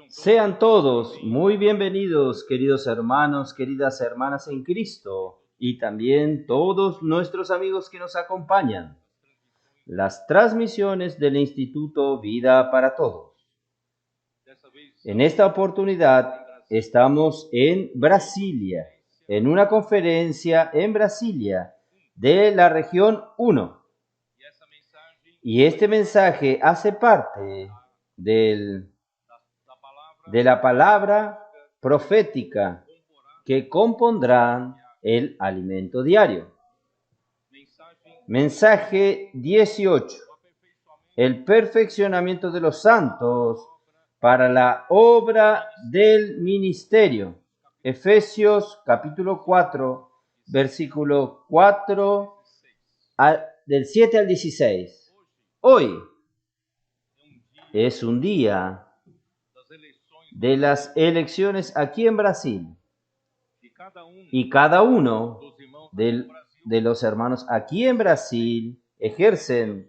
Sean todos muy bienvenidos, queridos hermanos, queridas hermanas en Cristo, y también todos nuestros amigos que nos acompañan. Las transmisiones del Instituto Vida para Todos. En esta oportunidad estamos en Brasilia, en una conferencia en Brasilia de la región 1. Y este mensaje hace parte de la palabra profética que compondrán el alimento diario. Mensaje 18. El perfeccionamiento de los santos para la obra del ministerio. Efesios capítulo 4, versículo 4 del 7 al 16. Hoy es un día de las elecciones aquí en Brasil. Y cada uno de los hermanos aquí en Brasil ejercen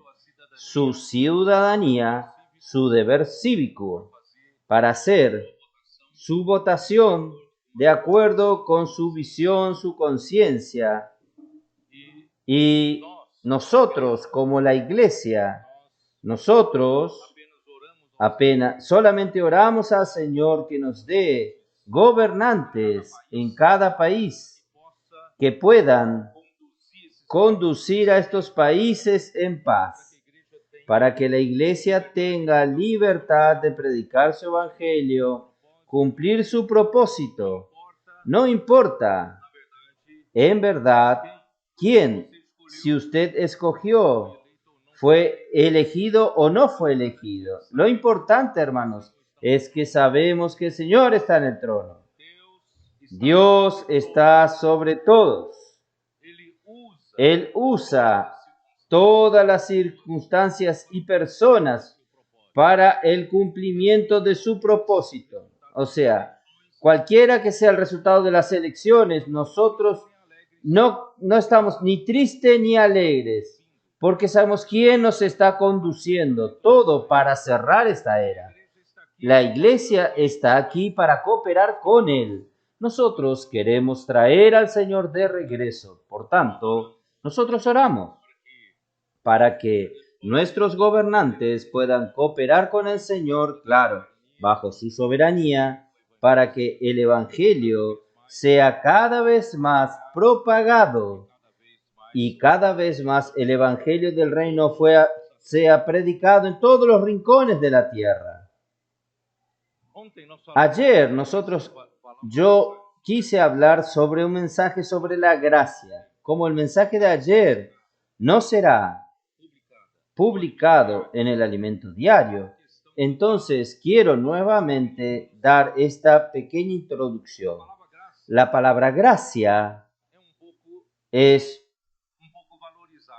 su ciudadanía, su deber cívico, para hacer su votación de acuerdo con su visión, su conciencia. Y nosotros, como la iglesia, nosotros apenas solamente oramos al Señor que nos dé gobernantes en cada país que puedan conducir a estos países en paz, para que la iglesia tenga libertad de predicar su evangelio, cumplir su propósito. No importa, en verdad, quién, si usted escogió, fue elegido o no fue elegido. Lo importante, hermanos, es que sabemos que el Señor está en el trono. Dios está sobre todos. Él usa todas las circunstancias y personas para el cumplimiento de su propósito. O sea, cualquiera que sea el resultado de las elecciones, nosotros no estamos ni tristes ni alegres, porque sabemos quién nos está conduciendo todo para cerrar esta era. La iglesia está aquí para cooperar con Él. Nosotros queremos traer al Señor de regreso. Por tanto, nosotros oramos para que nuestros gobernantes puedan cooperar con el Señor, claro, bajo su soberanía, para que el Evangelio sea cada vez más propagado y cada vez más el Evangelio del Reino sea predicado en todos los rincones de la tierra. Ayer yo quise hablar sobre un mensaje sobre la gracia. Como el mensaje de ayer no será publicado en el alimento diario, entonces quiero nuevamente dar esta pequeña introducción. La palabra gracia es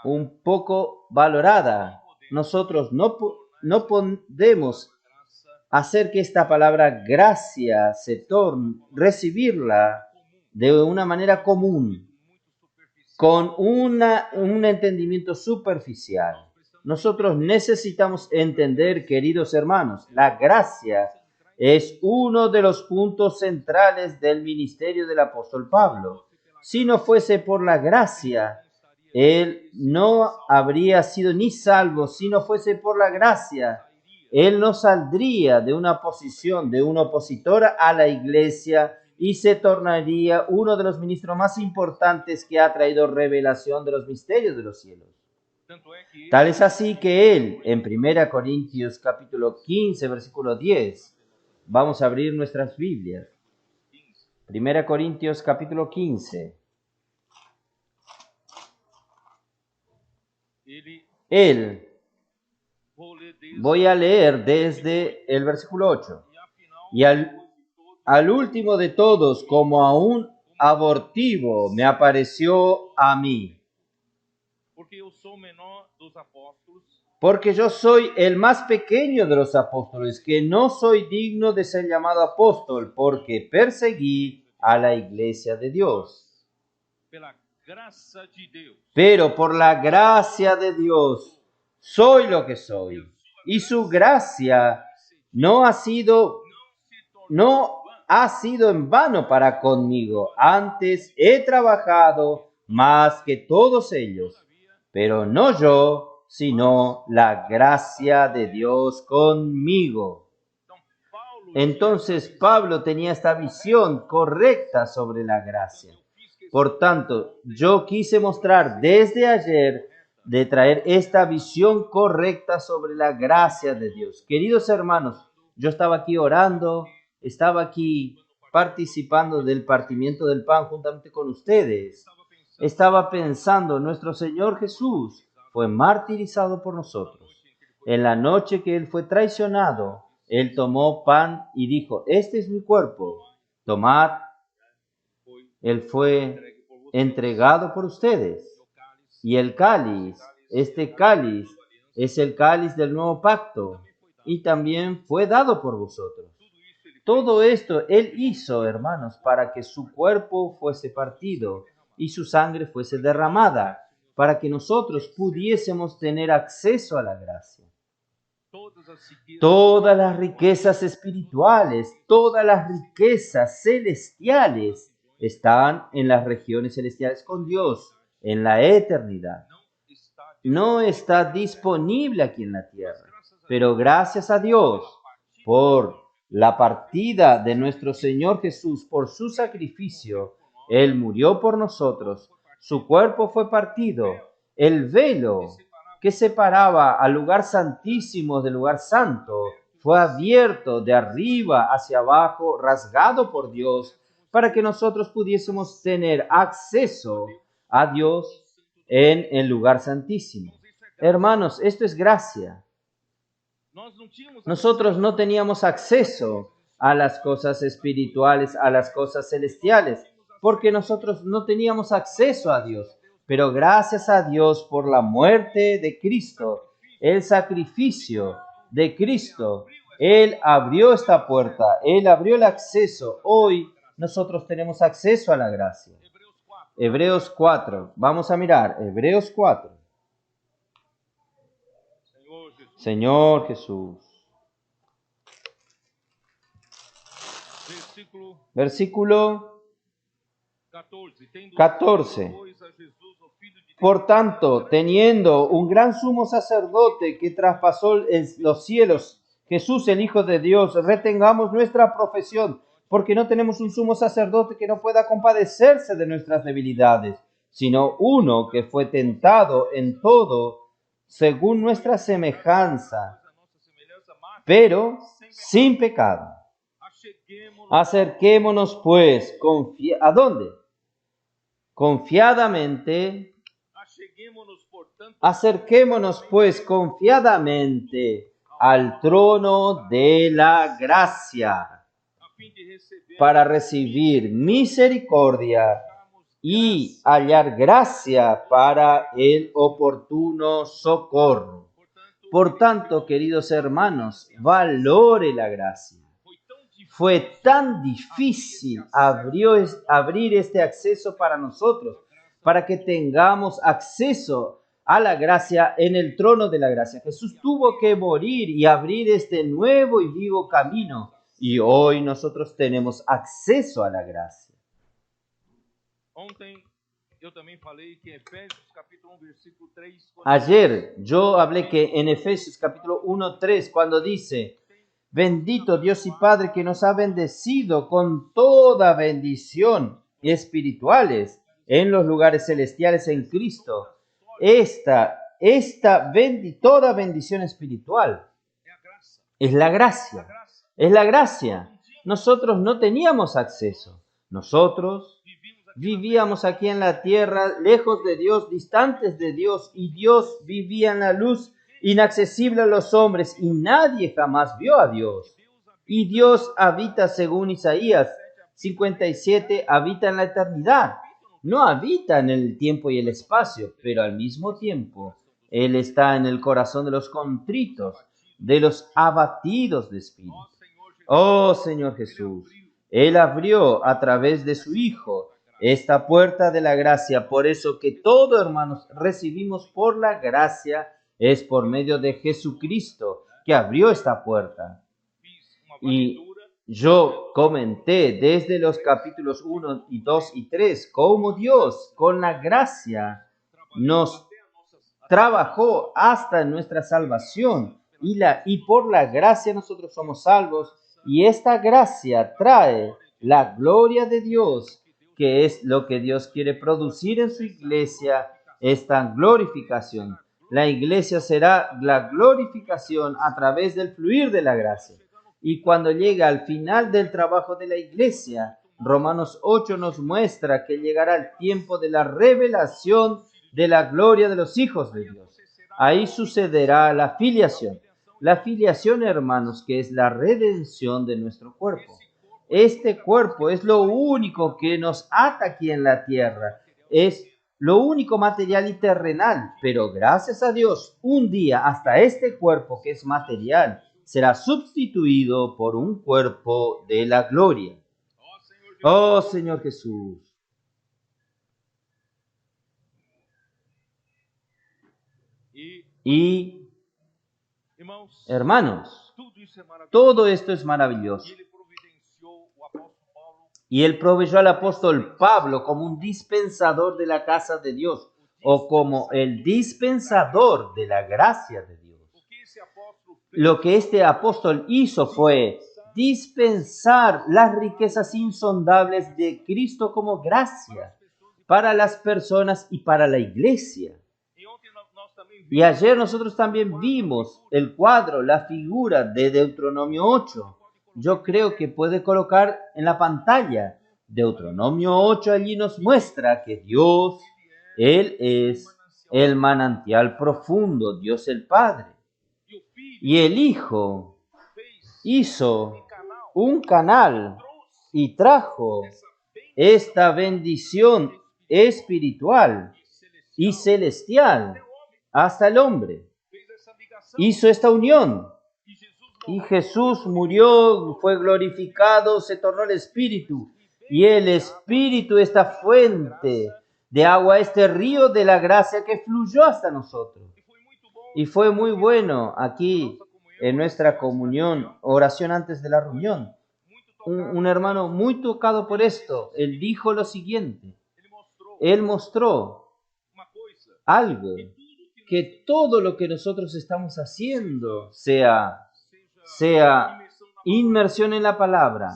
un poco valorada. Nosotros no podemos hacer que esta palabra gracia recibirla de una manera común, con un entendimiento superficial. Nosotros necesitamos entender, queridos hermanos, la gracia es uno de los puntos centrales del ministerio del apóstol Pablo. Si no fuese por la gracia, él no habría sido ni salvo. Si no fuese por la gracia, él no saldría de una posición de un opositor a la iglesia y se tornaría uno de los ministros más importantes que ha traído revelación de los misterios de los cielos. Tal es así que él, en 1 Corintios capítulo 15, versículo 10, vamos a abrir nuestras Biblias. 1 Corintios capítulo 15. Voy a leer desde el versículo 8. Y al último de todos, como a un abortivo, me apareció a mí. Porque yo soy el más pequeño de los apóstoles, que no soy digno de ser llamado apóstol, porque perseguí a la iglesia de Dios. Pero por la gracia de Dios soy lo que soy. Y su gracia no ha sido no ha sido en vano para conmigo. Antes he trabajado más que todos ellos, pero no yo, sino la gracia de Dios conmigo. Entonces Pablo tenía esta visión correcta sobre la gracia. Por tanto, yo quise mostrar desde ayer de traer esta visión correcta sobre la gracia de Dios. Queridos hermanos, yo estaba aquí orando, estaba aquí participando del partimiento del pan juntamente con ustedes. Estaba pensando, nuestro Señor Jesús fue martirizado por nosotros. En la noche que Él fue traicionado, Él tomó pan y dijo, este es mi cuerpo, tomad. Él fue entregado por ustedes. Y el cáliz, este cáliz es el cáliz del nuevo pacto y también fue dado por vosotros. Todo esto Él hizo, hermanos, para que su cuerpo fuese partido y su sangre fuese derramada, para que nosotros pudiésemos tener acceso a la gracia. Todas las riquezas espirituales, todas las riquezas celestiales están en las regiones celestiales con Dios, en la eternidad. No está disponible aquí en la tierra, pero gracias a Dios por la partida de nuestro Señor Jesús, por su sacrificio, Él murió por nosotros, su cuerpo fue partido, el velo que separaba al lugar santísimo del lugar santo fue abierto de arriba hacia abajo, rasgado por Dios, para que nosotros pudiésemos tener acceso a Dios en el lugar santísimo. Hermanos, esto es gracia. Nosotros no teníamos acceso a las cosas espirituales, a las cosas celestiales, porque nosotros no teníamos acceso a Dios. Pero gracias a Dios por la muerte de Cristo, el sacrificio de Cristo, Él abrió esta puerta, Él abrió el acceso. Hoy nosotros tenemos acceso a la gracia. Hebreos 4, vamos a mirar, Hebreos 4. Señor Jesús. Versículo 14. Por tanto, teniendo un gran sumo sacerdote que traspasó los cielos, Jesús el Hijo de Dios, retengamos nuestra profesión, porque no tenemos un sumo sacerdote que no pueda compadecerse de nuestras debilidades, sino uno que fue tentado en todo según nuestra semejanza, pero sin pecado. Acerquémonos pues, ¿a dónde? Confiadamente. Acerquémonos pues confiadamente al trono de la gracia para recibir misericordia y hallar gracia para el oportuno socorro. Por tanto, queridos hermanos, valore la gracia. Fue tan difícil abrir este acceso para nosotros, para que tengamos acceso a la gracia en el trono de la gracia. Jesús tuvo que morir y abrir este nuevo y vivo camino. Y hoy nosotros tenemos acceso a la gracia. Ayer yo hablé que en Efesios capítulo 1:3, cuando dice: bendito Dios y Padre que nos ha bendecido con toda bendición espirituales en los lugares celestiales en Cristo. Toda bendición espiritual es la gracia. Es la gracia. Nosotros no teníamos acceso. Nosotros vivíamos aquí en la tierra, lejos de Dios, distantes de Dios, y Dios vivía en la luz inaccesible a los hombres, y nadie jamás vio a Dios. Y Dios habita, según Isaías 57, habita en la eternidad. No habita en el tiempo y el espacio, pero al mismo tiempo Él está en el corazón de los contritos, de los abatidos de espíritu. Oh Señor Jesús, Él abrió a través de su Hijo esta puerta de la gracia. Por eso que todo, hermanos, recibimos por la gracia, es por medio de Jesucristo que abrió esta puerta. Y Yo comenté desde los capítulos 1 y 2 y 3 cómo Dios con la gracia nos trabajó hasta nuestra salvación y por la gracia nosotros somos salvos y esta gracia trae la gloria de Dios, que es lo que Dios quiere producir en su iglesia, esta glorificación. La iglesia será la glorificación a través del fluir de la gracia. Y cuando llega al final del trabajo de la iglesia, Romanos 8 nos muestra que llegará el tiempo de la revelación de la gloria de los hijos de Dios. Ahí sucederá la filiación. La filiación, hermanos, que es la redención de nuestro cuerpo. Este cuerpo es lo único que nos ata aquí en la tierra. Es lo único material y terrenal. Pero gracias a Dios, un día hasta este cuerpo que es material será sustituido por un cuerpo de la gloria. Oh Señor Jesús. Y, hermanos, todo esto es maravilloso. Y Él proveyó al apóstol Pablo como un dispensador de la casa de Dios, o como el dispensador de la gracia de Dios. Lo que este apóstol hizo fue dispensar las riquezas insondables de Cristo como gracia para las personas y para la iglesia. Y ayer nosotros también vimos el cuadro, la figura de Deuteronomio 8. Yo creo que puede colocar en la pantalla. Deuteronomio 8 allí nos muestra que Dios, Él es el manantial profundo, Dios el Padre. Y el Hijo hizo un canal y trajo esta bendición espiritual y celestial hasta el hombre. Hizo esta unión. Y Jesús murió, fue glorificado, se tornó el Espíritu. Y el Espíritu, esta fuente de agua, este río de la gracia que fluyó hasta nosotros. Y fue muy bueno aquí en nuestra comunión, oración antes de la reunión. Un hermano muy tocado por esto, él dijo lo siguiente. Él mostró algo, que todo lo que nosotros estamos haciendo, sea inmersión en la palabra,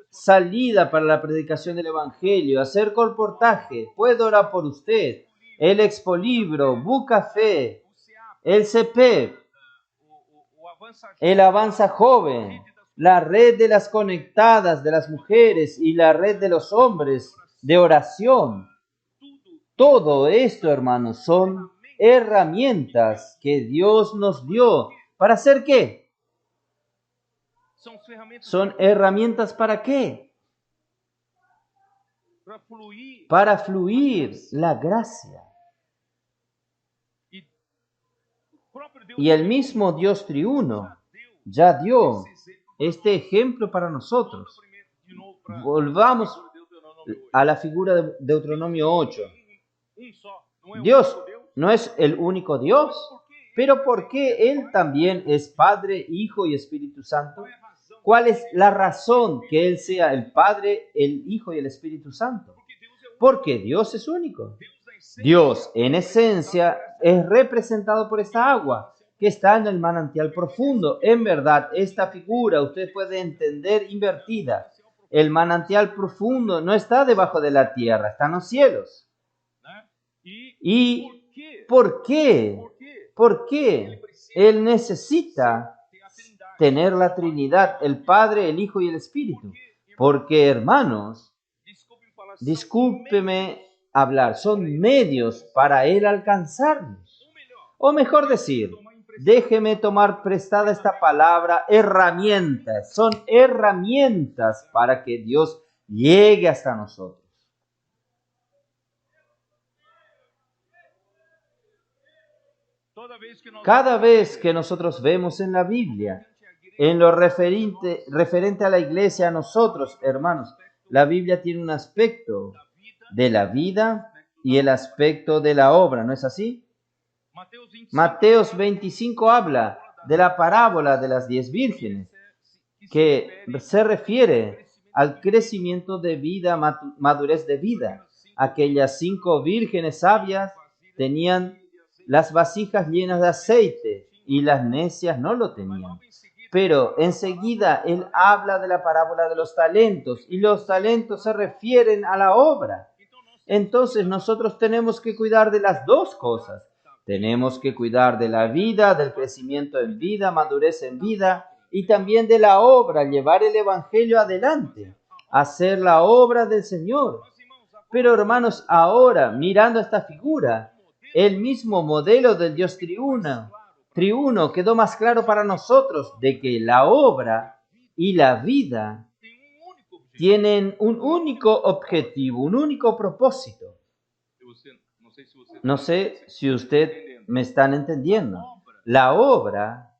salida para la predicación del Evangelio, hacer colportaje, puedo orar por usted, el Expolibro, Bucafé, el CP, el Avanza Joven, la red de las conectadas de las mujeres y la red de los hombres de oración. Todo esto, hermanos, son herramientas que Dios nos dio. ¿Para hacer qué? ¿Son herramientas para qué? Para fluir la gracia. Y el mismo Dios triuno ya dio este ejemplo para nosotros. Volvamos a la figura de Deuteronomio 8. Dios no es el único Dios, pero ¿por qué Él también es Padre, Hijo y Espíritu Santo? ¿Cuál es la razón que Él sea el Padre, el Hijo y el Espíritu Santo? Porque Dios es único. Dios, en esencia, es representado por esta agua que está en el manantial profundo. En verdad, esta figura usted puede entender invertida. El manantial profundo no está debajo de la tierra, está en los cielos. ¿Y por qué? ¿Por qué Él necesita tener la Trinidad, el Padre, el Hijo y el Espíritu? Porque, hermanos, discúlpeme hablar, son medios para Él alcanzarnos. O mejor decir, déjeme tomar prestada esta palabra, herramientas. Son herramientas para que Dios llegue hasta nosotros. Cada vez que nosotros vemos en la Biblia, en lo referente a la iglesia, a nosotros, hermanos, la Biblia tiene un aspecto de la vida y el aspecto de la obra, ¿no es así? Mateos 25 habla de la parábola de las 10 vírgenes que se refiere al crecimiento de vida, madurez de vida. Aquellas 5 vírgenes sabias tenían las vasijas llenas de aceite y las necias no lo tenían. Pero enseguida él habla de la parábola de los talentos y los talentos se refieren a la obra. Entonces nosotros tenemos que cuidar de las dos cosas. Tenemos que cuidar de la vida, del crecimiento en vida, madurez en vida y también de la obra, llevar el evangelio adelante, hacer la obra del Señor. Pero hermanos, ahora mirando esta figura, el mismo modelo del Dios triuno quedó más claro para nosotros de que la obra y la vida tienen un único objetivo, un único propósito. No sé si usted me están entendiendo. La obra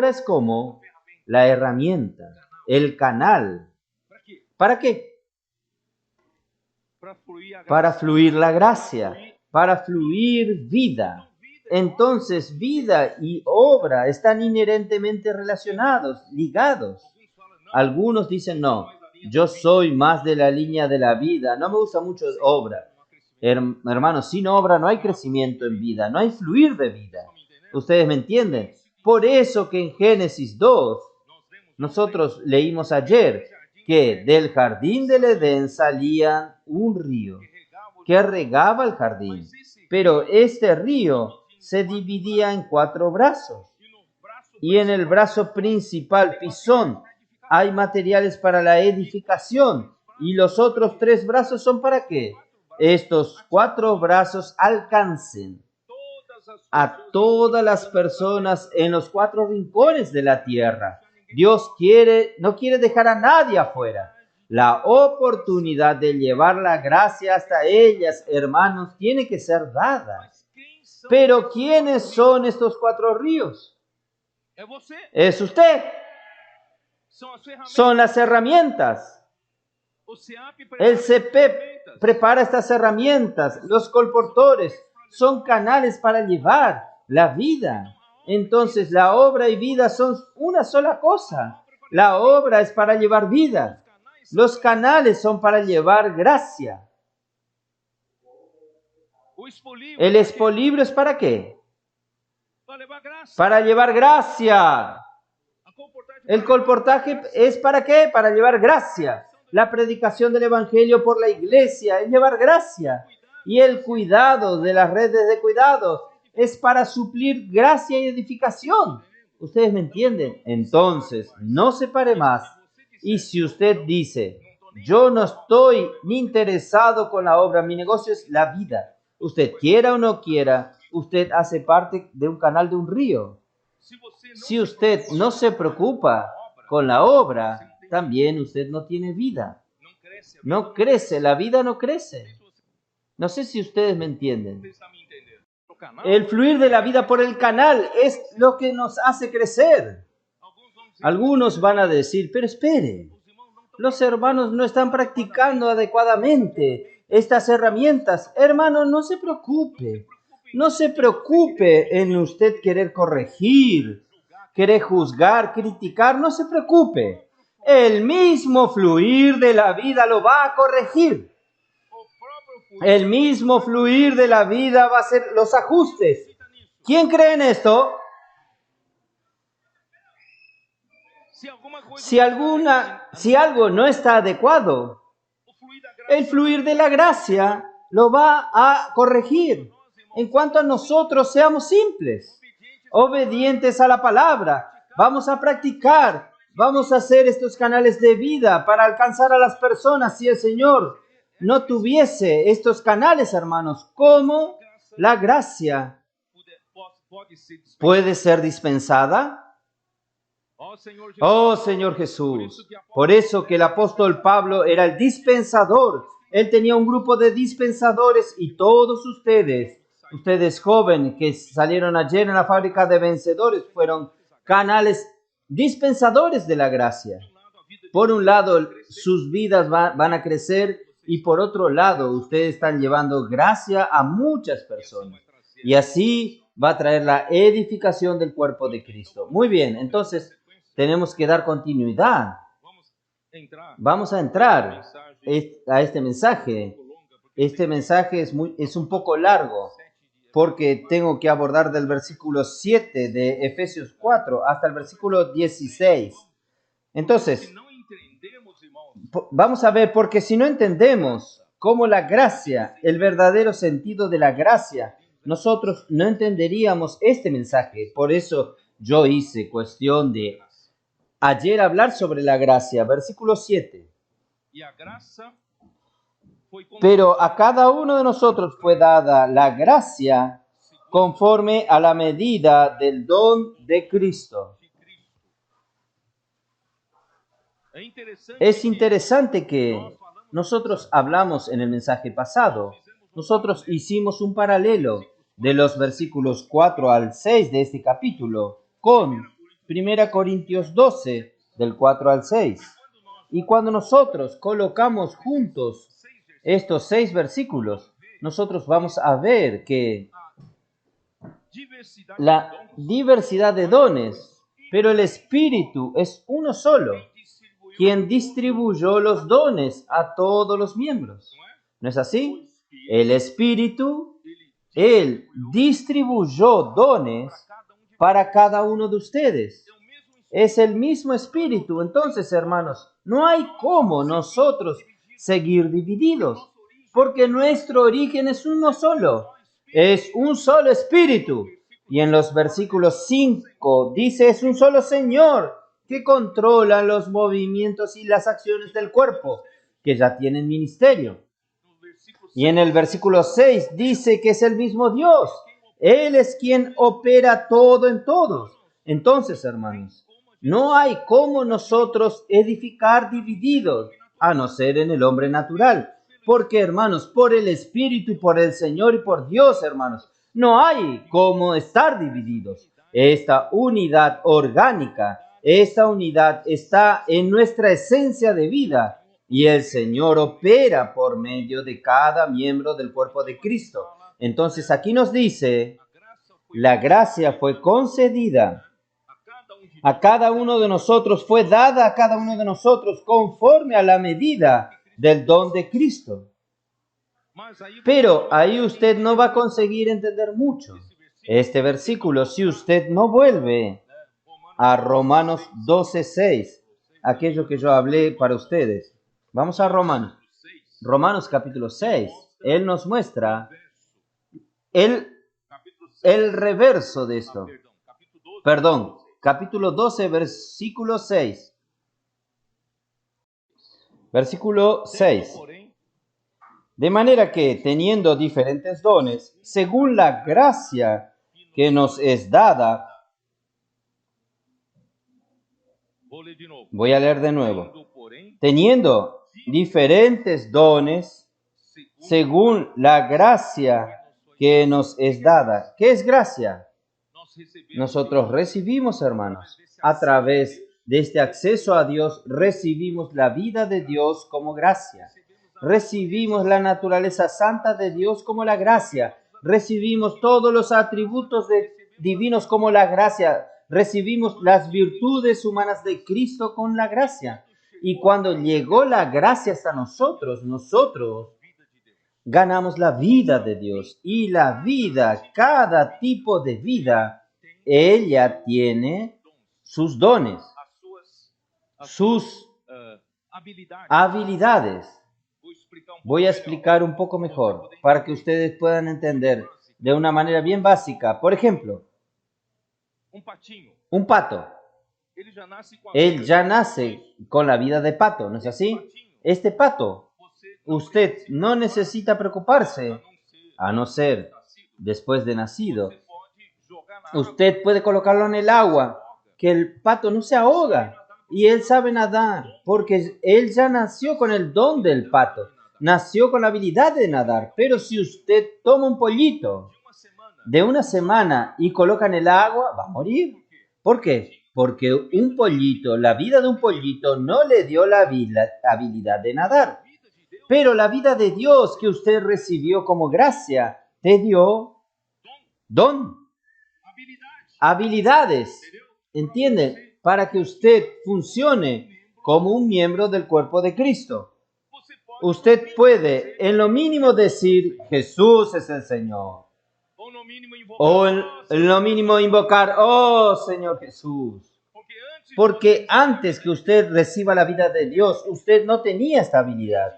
es como la herramienta, el canal. ¿Para qué? Para fluir la gracia, para fluir vida. Entonces, vida y obra están inherentemente relacionados, ligados. Algunos dicen, no, yo soy más de la línea de la vida, no me gusta mucho obra. Hermanos, sin obra no hay crecimiento en vida, no hay fluir de vida. ¿Ustedes me entienden? Por eso que en Génesis 2, nosotros leímos ayer que del jardín del Edén salía un río que regaba el jardín, pero este río se dividía en 4 brazos. Y en el brazo principal, Pisón, hay materiales para la edificación. ¿Y los otros 3 brazos son para qué? Estos 4 brazos alcancen a todas las personas en los 4 rincones de la tierra. Dios no quiere dejar a nadie afuera. La oportunidad de llevar la gracia hasta ellas, hermanos, tiene que ser dada. Pero ¿quiénes son estos 4 ríos? Es usted. Son las herramientas. El CEPEP prepara estas herramientas. Los colportores son canales para llevar la vida. Entonces la obra y vida son una sola cosa. La obra es para llevar vida. Los canales son para llevar gracia. El expolibrio es para qué? Para llevar gracia. El colportaje es para qué? Para llevar gracia. La predicación del evangelio por la iglesia es llevar gracia. Y el cuidado de las redes de cuidados es para suplir gracia y edificación. ¿Ustedes me entienden? Entonces, no se pare más. Y si usted dice, yo no estoy ni interesado con la obra, mi negocio es la vida. Usted quiera o no quiera, usted hace parte de un canal de un río. Si usted no se preocupa con la obra, también usted no tiene vida. No crece, la vida no crece. No sé si ustedes me entienden. El fluir de la vida por el canal es lo que nos hace crecer. Algunos van a decir, pero espere, los hermanos no están practicando adecuadamente estas herramientas. Hermano, no se preocupe. No se preocupe en usted querer corregir, querer juzgar, criticar. No se preocupe. El mismo fluir de la vida lo va a corregir. El mismo fluir de la vida va a hacer los ajustes. ¿Quién cree en esto? Si algo no está adecuado, el fluir de la gracia lo va a corregir. En cuanto a nosotros, seamos simples, obedientes a la palabra. Vamos a practicar, vamos a hacer estos canales de vida para alcanzar a las personas. Si el Señor no tuviese estos canales, hermanos, ¿cómo la gracia puede ser dispensada? Oh Señor Jesús, por eso que el apóstol Pablo era el dispensador. Él tenía un grupo de dispensadores y todos ustedes jóvenes que salieron ayer en la fábrica de vencedores, fueron canales dispensadores de la gracia. Por un lado, sus vidas van a crecer y por otro lado, ustedes están llevando gracia a muchas personas. Y así va a traer la edificación del cuerpo de Cristo. Muy bien, entonces tenemos que dar continuidad. Vamos a entrar a este mensaje. Este mensaje es un poco largo porque tengo que abordar del versículo 7 de Efesios 4 hasta el versículo 16. Entonces, vamos a ver, porque si no entendemos cómo la gracia, el verdadero sentido de la gracia, nosotros no entenderíamos este mensaje. Por eso yo hice cuestión de ayer hablar sobre la gracia, versículo 7. Pero a cada uno de nosotros fue dada la gracia conforme a la medida del don de Cristo. Es interesante que nosotros hablamos en el mensaje pasado, nosotros hicimos un paralelo de los versículos 4 al 6 de este capítulo con 1 Corintios 12, del 4 al 6. Y cuando nosotros colocamos juntos estos 6 versículos, nosotros vamos a ver que la diversidad de dones, pero el Espíritu es uno solo, quien distribuyó los dones a todos los miembros. ¿No es así? El Espíritu, Él distribuyó dones para cada uno de ustedes. Es el mismo Espíritu. Entonces, hermanos, no hay cómo nosotros seguir divididos, porque nuestro origen es uno solo. Es un solo Espíritu. Y en los versículos 5 dice, es un solo Señor que controla los movimientos y las acciones del cuerpo, que ya tienen ministerio. Y en el versículo 6 dice que es el mismo Dios. Él es quien opera todo en todos. Entonces, hermanos, no hay cómo nosotros edificar divididos, a no ser en el hombre natural. Porque, hermanos, por el Espíritu, por el Señor y por Dios, hermanos, no hay cómo estar divididos. Esta unidad orgánica, esta unidad está en nuestra esencia de vida y el Señor opera por medio de cada miembro del cuerpo de Cristo. Entonces aquí nos dice, la gracia fue concedida a cada uno de nosotros, fue dada a cada uno de nosotros conforme a la medida del don de Cristo. Pero ahí usted no va a conseguir entender mucho este versículo si usted no vuelve a Romanos 12:6, aquello que yo hablé para ustedes. Vamos a Romanos capítulo 6. Él nos muestra el reverso de esto. Perdón, capítulo 12, versículo 6. Versículo 6. De manera que, teniendo diferentes dones, según la gracia que nos es dada, voy a leer de nuevo. Teniendo diferentes dones, según la gracia que nos es dada. ¿Qué es gracia? Nosotros recibimos, hermanos, a través de este acceso a Dios, recibimos la vida de Dios como gracia. Recibimos la naturaleza santa de Dios como la gracia. Recibimos todos los atributos divinos como la gracia. Recibimos las virtudes humanas de Cristo con la gracia. Y cuando llegó la gracia hasta nosotros, nosotros ganamos la vida de Dios. Y la vida, cada tipo de vida, ella tiene sus dones, sus habilidades. Voy a explicar un poco mejor para que ustedes puedan entender de una manera bien básica. Por ejemplo, un pato. Él ya nace con la vida de pato, ¿no es así? Este pato, usted no necesita preocuparse, a no ser después de nacido. Usted puede colocarlo en el agua, que el pato no se ahoga. Y él sabe nadar, porque él ya nació con el don del pato. Nació con la habilidad de nadar. Pero si usted toma un pollito de una semana y coloca en el agua, va a morir. ¿Por qué? Porque un pollito, la vida de un pollito no le dio la habilidad de nadar. Pero la vida de Dios que usted recibió como gracia, te dio don. habilidades, ¿entienden? Para que usted funcione como un miembro del cuerpo de Cristo. Usted puede en lo mínimo decir, Jesús es el Señor. O en lo mínimo invocar, oh Señor Jesús. Porque antes que usted reciba la vida de Dios, usted no tenía esta habilidad,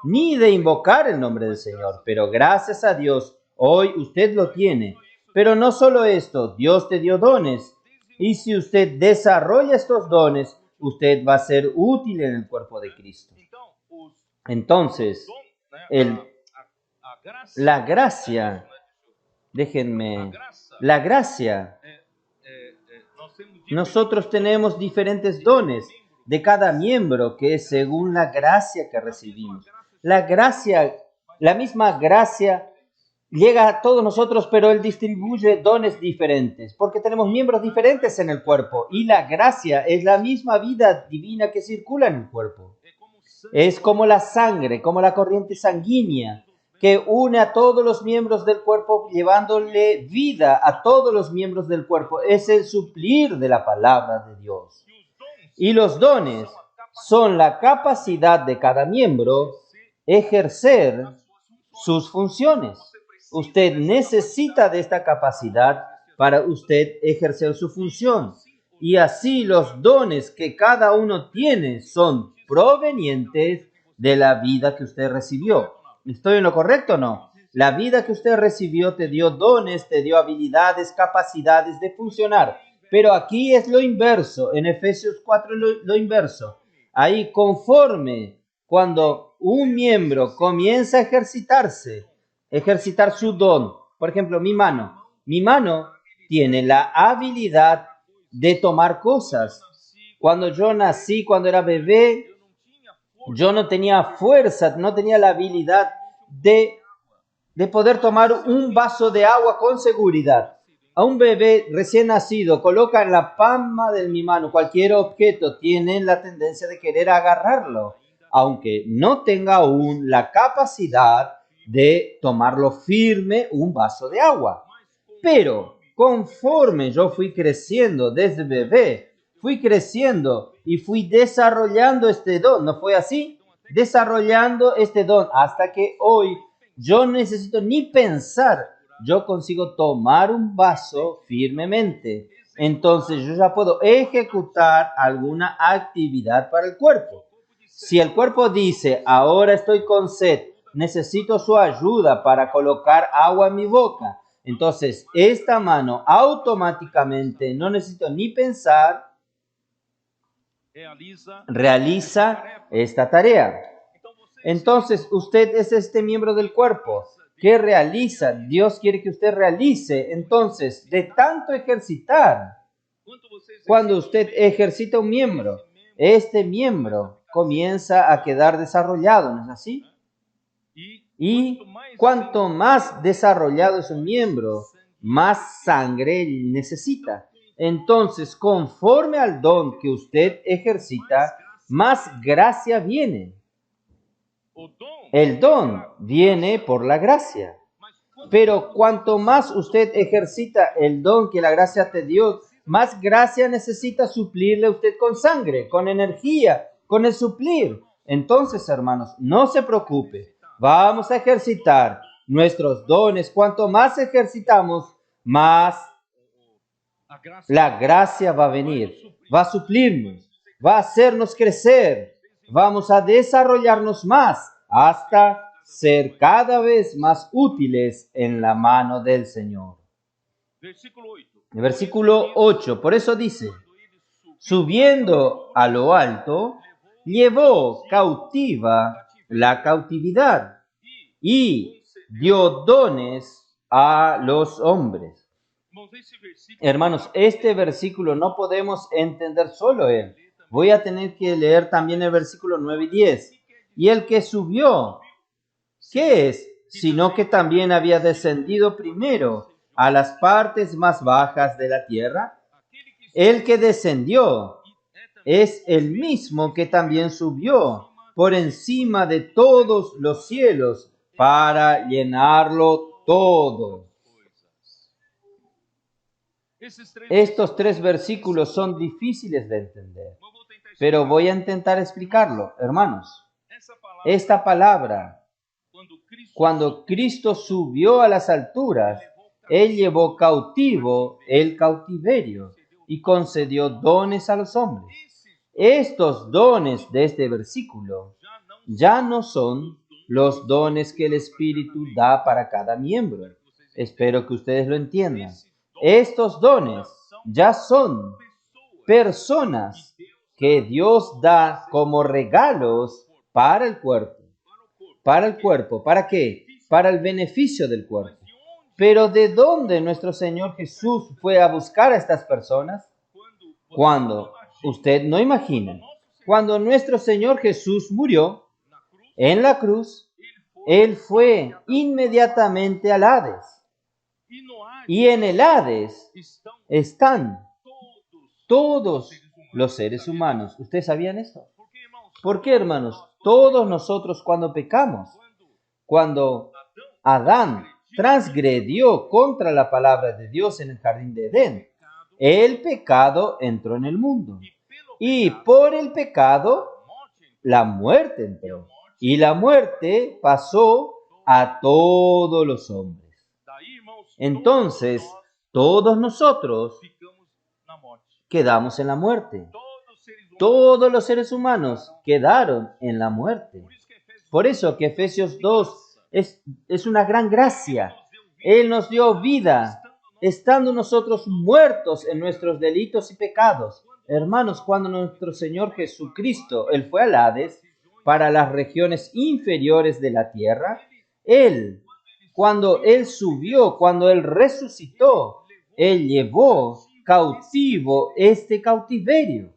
ni de invocar el nombre del Señor. Pero gracias a Dios, hoy usted lo tiene. Pero no solo esto, Dios te dio dones. Y si usted desarrolla estos dones, usted va a ser útil en el cuerpo de Cristo. Entonces, la gracia, la gracia, nosotros tenemos diferentes dones de cada miembro que es según la gracia que recibimos. La gracia, la misma gracia llega a todos nosotros, pero Él distribuye dones diferentes, porque tenemos miembros diferentes en el cuerpo y la gracia es la misma vida divina que circula en el cuerpo. Es como la sangre, como la corriente sanguínea que une a todos los miembros del cuerpo, llevándole vida a todos los miembros del cuerpo. Es el suplir de la palabra de Dios. Y los dones son la capacidad de cada miembro ejercer sus funciones. Usted necesita de esta capacidad para usted ejercer su función. Y así los dones que cada uno tiene son provenientes de la vida que usted recibió. ¿Estoy en lo correcto o no? La vida que usted recibió te dio dones, te dio habilidades, capacidades de funcionar. Pero aquí es lo inverso, en Efesios 4 lo inverso. Ahí conforme cuando un miembro comienza a ejercitar su don. Por ejemplo, mi mano tiene la habilidad de tomar cosas. Cuando yo nací, cuando era bebé, yo no tenía fuerza, no tenía la habilidad de poder tomar un vaso de agua con seguridad. A un bebé recién nacido, coloca en la palma de mi mano cualquier objeto, tiene la tendencia de querer agarrarlo, aunque no tenga aún la capacidad de tomarlo firme un vaso de agua. Pero conforme yo fui creciendo desde bebé, fui creciendo y fui desarrollando este don, ¿no fue así? Desarrollando este don hasta que hoy yo no necesito ni pensar, yo consigo tomar un vaso firmemente. Entonces yo ya puedo ejecutar alguna actividad para el cuerpo. Si el cuerpo dice, ahora estoy con sed, necesito su ayuda para colocar agua en mi boca, entonces esta mano automáticamente, no necesito ni pensar, realiza esta tarea. Entonces usted es este miembro del cuerpo que realiza, Dios quiere que usted realice. Entonces, de tanto ejercitar, cuando usted ejercita un miembro, este miembro comienza a quedar desarrollado, ¿no es así? Y cuanto más desarrollado es un miembro, más sangre necesita. Entonces, conforme al don que usted ejercita, más gracia viene. El don viene por la gracia. Pero cuanto más usted ejercita el don que la gracia te dio, más gracia necesita suplirle usted con sangre, con energía, con el suplir. Entonces, hermanos, no se preocupe. Vamos a ejercitar nuestros dones. Cuanto más ejercitamos, más la gracia va a venir, va a suplirnos, va a hacernos crecer. Vamos a desarrollarnos más hasta ser cada vez más útiles en la mano del Señor. Versículo 8, por eso dice, subiendo a lo alto, llevó cautiva la cautividad y dio dones a los hombres. Hermanos, este versículo no podemos entender solo él. Voy a tener que leer también el versículo 9 y 10. Y el que subió, ¿qué es? Sino que también había descendido primero a las partes más bajas de la tierra. El que descendió es el mismo que también subió por encima de todos los cielos para llenarlo todo. Estos tres versículos son difíciles de entender, pero voy a intentar explicarlo, hermanos. Esta palabra, cuando Cristo subió a las alturas, Él llevó cautivo el cautiverio y concedió dones a los hombres. Estos dones de este versículo ya no son los dones que el Espíritu da para cada miembro. Espero que ustedes lo entiendan. Estos dones ya son personas que Dios da como regalos para el cuerpo. Para el cuerpo. ¿Para qué? Para el beneficio del cuerpo. Pero ¿de dónde nuestro Señor Jesús fue a buscar a estas personas? Cuando, usted no imagina, cuando nuestro Señor Jesús murió en la cruz, Él fue inmediatamente al Hades. Y en el Hades están todos los seres humanos. ¿Ustedes sabían esto? ¿Por qué, hermanos? Todos nosotros cuando pecamos, cuando Adán transgredió contra la palabra de Dios en el jardín de Edén, el pecado entró en el mundo. Y por el pecado, la muerte entró. Y la muerte pasó a todos los hombres. Entonces, todos nosotros quedamos en la muerte. Todos los seres humanos quedaron en la muerte. Por eso que Efesios 2 es una gran gracia. Él nos dio vida, estando nosotros muertos en nuestros delitos y pecados. Hermanos, cuando nuestro Señor Jesucristo, Él fue al Hades, para las regiones inferiores de la tierra, cuando Él subió, cuando Él resucitó, Él llevó cautivo este cautiverio.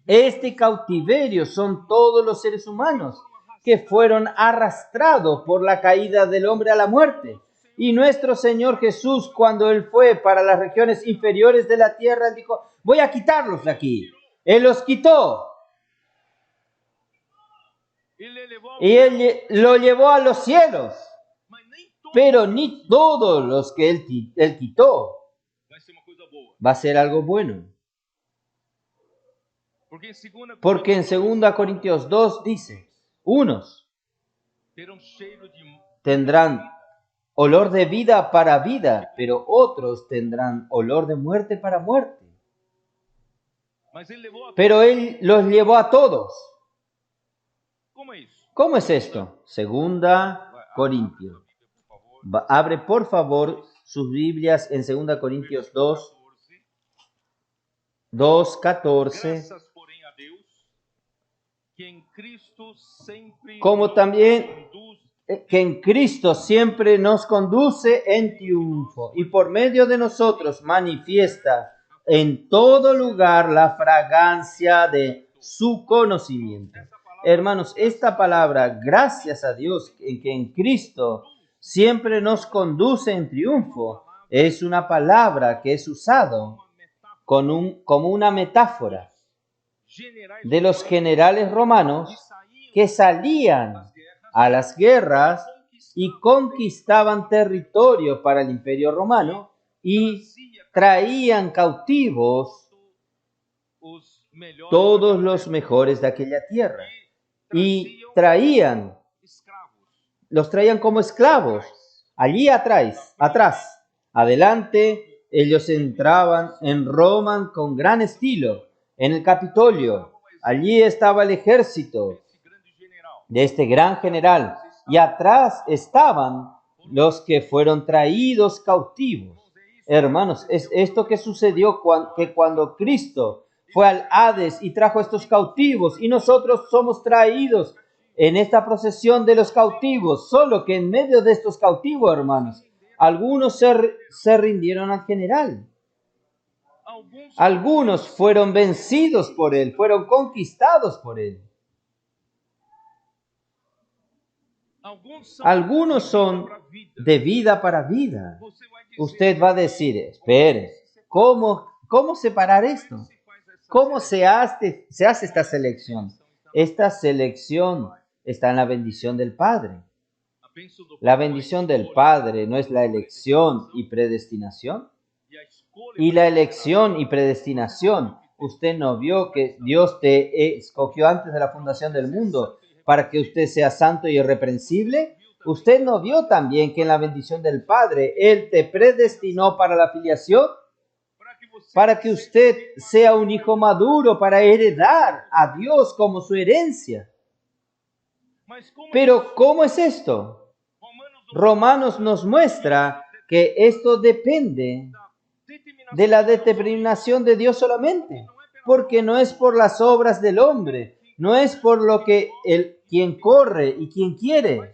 Este cautiverio son todos los seres humanos que fueron arrastrados por la caída del hombre a la muerte. Y nuestro Señor Jesús, cuando Él fue para las regiones inferiores de la tierra, Él dijo, voy a quitarlos de aquí. Él los quitó. Y Él lo llevó a los cielos. Pero ni todos los que Él quitó va a ser algo bueno. Porque en 2 Corintios 2 dice, unos tendrán olor de vida para vida, pero otros tendrán olor de muerte para muerte. Pero Él los llevó a todos. ¿Cómo es esto? 2 Corintios. Abre por favor sus Biblias en 2 Corintios 2:14. Como también que en Cristo siempre nos conduce en triunfo y por medio de nosotros manifiesta en todo lugar la fragancia de su conocimiento. Hermanos, esta palabra, gracias a Dios, que en Cristo siempre nos conduce en triunfo, es una palabra que es usado como una metáfora de los generales romanos que salían a las guerras y conquistaban territorio para el Imperio Romano y traían cautivos todos los mejores de aquella tierra y los traían como esclavos. Allí atrás, adelante, ellos entraban en Roma con gran estilo, en el Capitolio. Allí estaba el ejército de este gran general y atrás estaban los que fueron traídos cautivos. Hermanos, es esto que sucedió cuando Cristo fue al Hades y trajo estos cautivos y nosotros somos traídos en esta procesión de los cautivos, solo que en medio de estos cautivos, hermanos, algunos se rindieron al general. Algunos fueron vencidos por él, fueron conquistados por él. Algunos son de vida para vida. Usted va a decir, espere, ¿cómo separar esto? ¿Cómo se hace esta selección? Esta selección está en la bendición del Padre. La bendición del Padre no es la elección y predestinación. Y la elección y predestinación. Usted no vio que Dios te escogió antes de la fundación del mundo para que usted sea santo y irreprensible. Usted no vio también que en la bendición del Padre Él te predestinó para la filiación, para que usted sea un hijo maduro, para heredar a Dios como su herencia. Pero ¿cómo es esto? Romanos nos muestra que esto depende de la determinación de Dios solamente, porque no es por las obras del hombre, no es por lo que quien corre y quien quiere,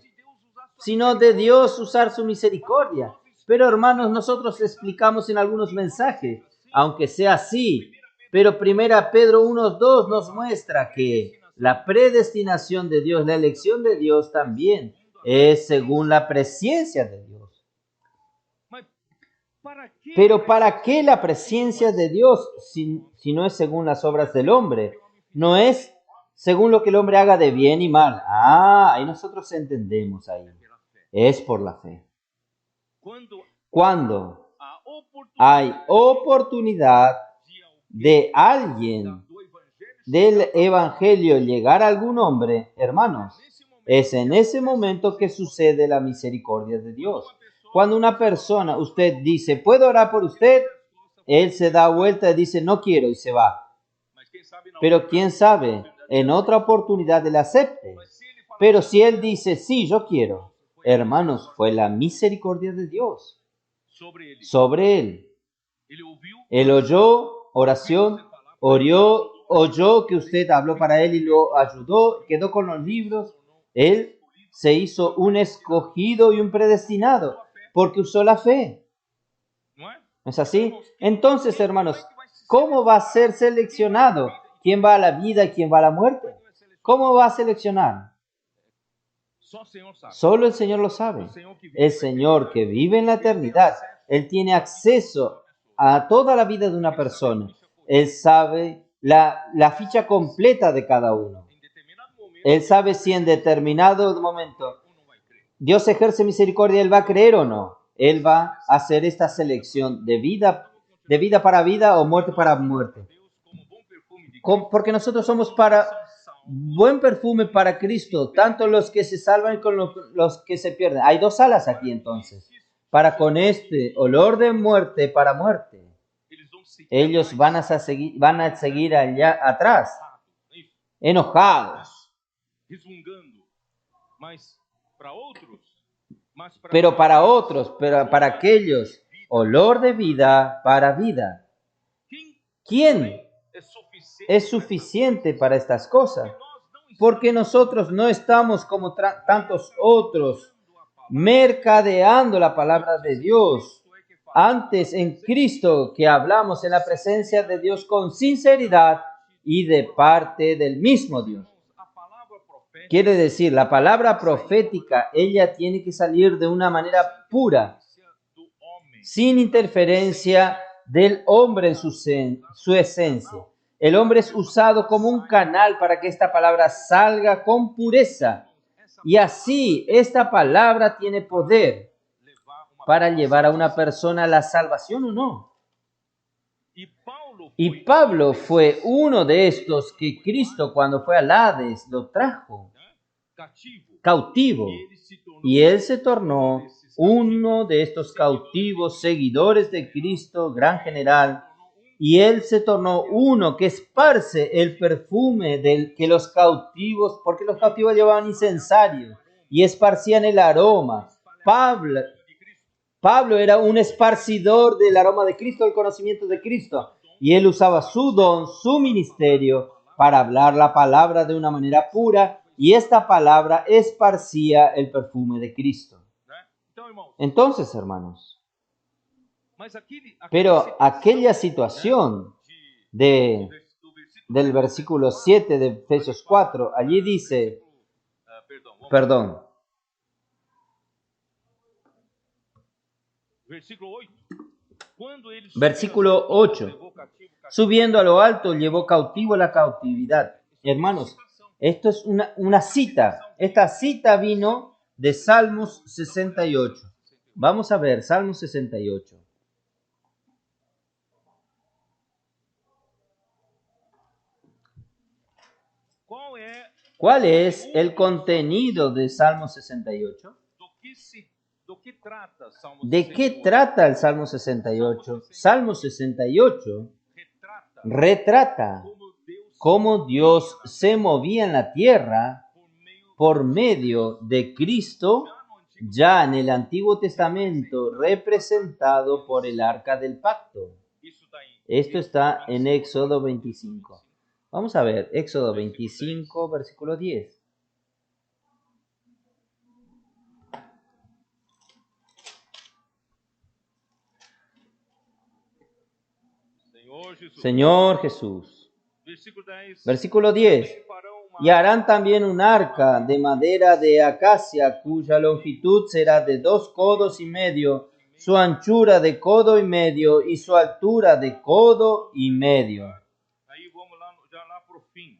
sino de Dios usar su misericordia. Pero hermanos, nosotros explicamos en algunos mensajes, aunque sea así, pero 1 Pedro 1:2 nos muestra que la predestinación de Dios, la elección de Dios también es según la presciencia de Dios. Pero ¿para qué la presencia de Dios si no es según las obras del hombre? No es según lo que el hombre haga de bien y mal. Ahí nosotros entendemos ahí. Es por la fe. Cuando hay oportunidad de alguien del evangelio llegar a algún hombre, hermanos, es en ese momento que sucede la misericordia de Dios. Cuando una persona, usted dice, ¿puedo orar por usted? Él se da vuelta y dice, no quiero, y se va. Pero quién sabe, en otra oportunidad él acepte. Pero si él dice, sí, yo quiero, hermanos, fue la misericordia de Dios sobre él. Él oyó oración, oyó que usted habló para él y lo ayudó, quedó con los libros. Él se hizo un escogido y un predestinado porque usó la fe. ¿No es así? Entonces, hermanos, ¿cómo va a ser seleccionado quién va a la vida y quién va a la muerte? ¿Cómo va a seleccionar? Solo el Señor lo sabe. El Señor que vive en la eternidad, Él tiene acceso a toda la vida de una persona. Él sabe la ficha completa de cada uno. Él sabe si en determinado momento Dios ejerce misericordia, Él va a creer o no. Él va a hacer esta selección de vida para vida o muerte para muerte. Porque nosotros somos para buen perfume para Cristo, tanto los que se salvan como los que se pierden. Hay dos alas aquí entonces. Para con este olor de muerte para muerte. Ellos van a seguir allá atrás, enojados. Pero para otros, para aquellos, olor de vida para vida. ¿Quién es suficiente para estas cosas? Porque nosotros no estamos como tantos otros mercadeando la palabra de Dios. Antes en Cristo que hablamos en la presencia de Dios con sinceridad y de parte del mismo Dios. Quiere decir, la palabra profética, ella tiene que salir de una manera pura, sin interferencia del hombre en su esencia. El hombre es usado como un canal para que esta palabra salga con pureza. Y así, esta palabra tiene poder para llevar a una persona a la salvación o no. Y Pablo fue uno de estos que Cristo, cuando fue al Hades, lo trajo cautivo. Y él se tornó uno de estos cautivos seguidores de Cristo, gran general. Y él se tornó uno que esparce el perfume del que los cautivos, porque los cautivos llevaban incensario y esparcían el aroma. Pablo era un esparcidor del aroma de Cristo, del conocimiento de Cristo. Y él usaba su don, su ministerio, para hablar la palabra de una manera pura. Y esta palabra esparcía el perfume de Cristo. Entonces, hermanos, pero aquella situación del versículo 7 de Efesios 4, allí dice, versículo 8, subiendo a lo alto, llevó cautivo la cautividad. Hermanos, esto es una cita. Esta cita vino de Salmos 68. Vamos a ver, Salmos 68. ¿Cuál es el contenido de Salmo 68? ¿De qué trata el Salmo 68? Salmo 68 retrata cómo Dios se movía en la tierra por medio de Cristo, ya en el Antiguo Testamento, representado por el Arca del Pacto. Esto está en Éxodo 25. Vamos a ver, Éxodo 25, versículo 10. Señor Jesús. Versículo 10. Y harán también un arca de madera de acacia, cuya longitud será de 2 codos y medio, su anchura de codo y medio y su altura de codo y medio.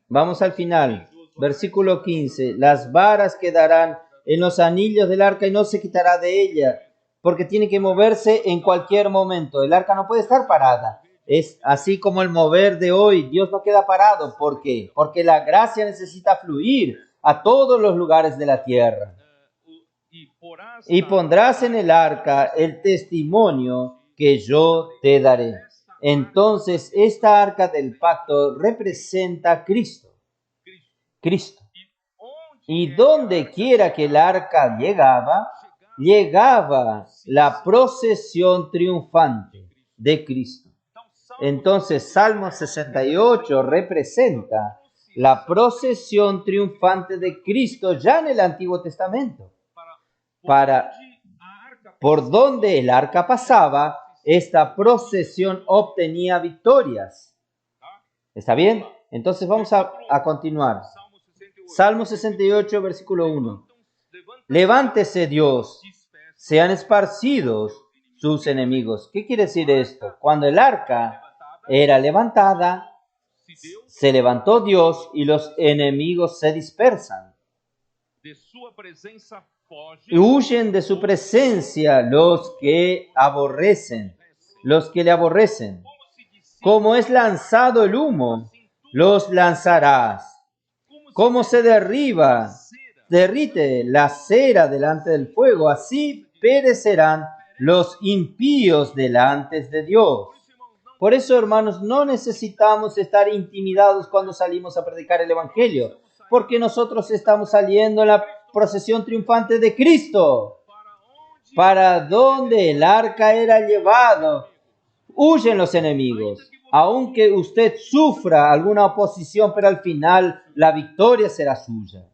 Vamos al final. Versículo 15. Las varas quedarán en los anillos del arca y no se quitará de ella, porque tiene que moverse en cualquier momento. El arca no puede estar parada. Es así como el mover de hoy. Dios no queda parado. ¿Por qué? Porque la gracia necesita fluir a todos los lugares de la tierra. Y pondrás en el arca el testimonio que yo te daré. Entonces, esta arca del pacto representa a Cristo. Cristo. Y donde quiera que el arca llegaba la procesión triunfante de Cristo. Entonces, Salmo 68 representa la procesión triunfante de Cristo ya en el Antiguo Testamento. Por donde el arca pasaba, esta procesión obtenía victorias. ¿Está bien? Entonces vamos a continuar. Salmo 68, versículo 1. Levántese Dios, sean esparcidos sus enemigos. ¿Qué quiere decir esto? Cuando el arca era levantada, se levantó Dios y los enemigos se dispersan. Y huyen de su presencia los que aborrecen, los que le aborrecen. Como es lanzado el humo, los lanzarás. Como se derrite la cera delante del fuego, así perecerán los impíos delante de Dios. Por eso, hermanos, no necesitamos estar intimidados cuando salimos a predicar el Evangelio, porque nosotros estamos saliendo en la procesión triunfante de Cristo. Para donde el arca era llevado, huyen los enemigos. Aunque usted sufra alguna oposición, pero al final la victoria será suya.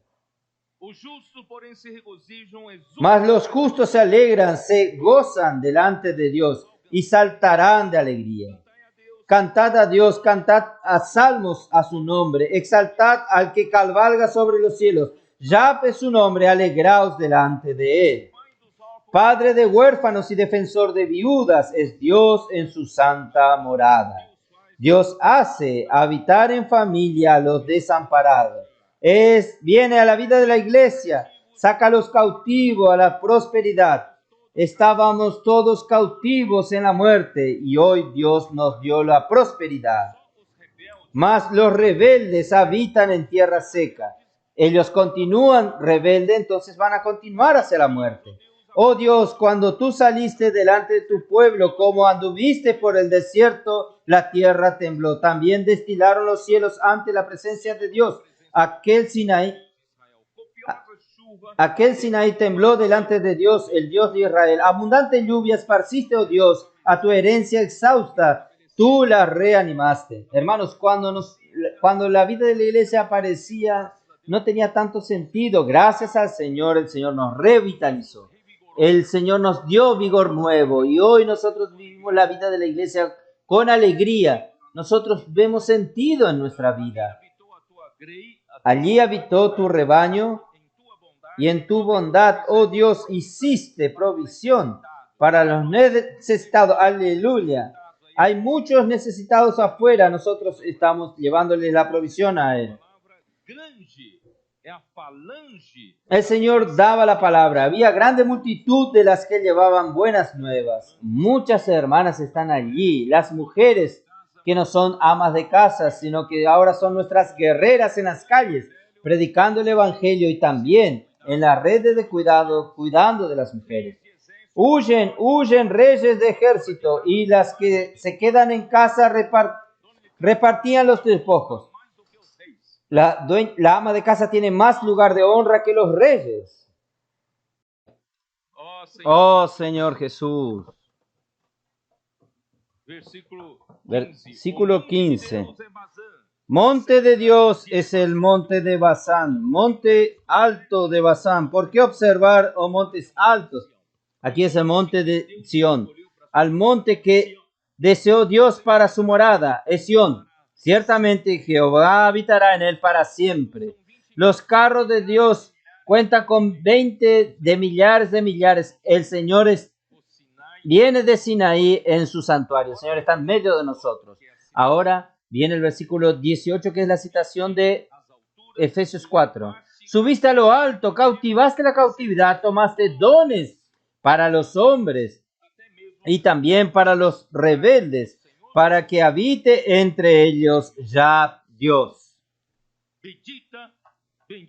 Mas los justos se alegran, se gozan delante de Dios y saltarán de alegría. Cantad a Dios, cantad a salmos a su nombre, exaltad al que cabalga sobre los cielos, llame su nombre, alegraos delante de él. Padre de huérfanos y defensor de viudas es Dios en su santa morada. Dios hace habitar en familia a los desamparados. Viene a la vida de la iglesia, saca a los cautivos a la prosperidad. Estábamos todos cautivos en la muerte y hoy Dios nos dio la prosperidad. Mas los rebeldes habitan en tierra seca. Ellos continúan rebeldes, entonces van a continuar hacia la muerte. Oh Dios, cuando tú saliste delante de tu pueblo, como anduviste por el desierto, la tierra tembló. También destilaron los cielos ante la presencia de Dios. Aquel Sinaí tembló delante de Dios, el Dios de Israel. Abundante lluvia esparciste, oh Dios, a tu herencia exhausta. Tú la reanimaste. Hermanos, cuando la vida de la iglesia aparecía, no tenía tanto sentido. Gracias al Señor, el Señor nos revitalizó. El Señor nos dio vigor nuevo y hoy nosotros vivimos la vida de la iglesia con alegría. Nosotros vemos sentido en nuestra vida. Allí habitó tu rebaño y en tu bondad, oh Dios, hiciste provisión para los necesitados. Aleluya. Hay muchos necesitados afuera. Nosotros estamos llevándoles la provisión a él. El Señor daba la palabra. Había grande multitud de las que llevaban buenas nuevas. Muchas hermanas están allí. Las mujeres que no son amas de casa, sino que ahora son nuestras guerreras en las calles, predicando el Evangelio y también en las redes de cuidado, cuidando de las mujeres. Huyen, huyen reyes de ejército y las que se quedan en casa repartían los despojos. La ama de casa tiene más lugar de honra que los reyes. Oh Señor Jesús. Versículo 15. Monte de Dios es el monte de Basán, monte alto de Basán. ¿Por qué observar, oh montes altos? Aquí es el monte de Sión, al monte que deseó Dios para su morada, es Sión. Ciertamente Jehová habitará en él para siempre. Los carros de Dios cuentan con 20 de millares. El Señor viene de Sinaí en su santuario. El Señor está en medio de nosotros. Ahora viene el versículo 18, que es la citación de Efesios 4. Subiste a lo alto, cautivaste la cautividad, tomaste dones para los hombres y también para los rebeldes, para que habite entre ellos ya Dios.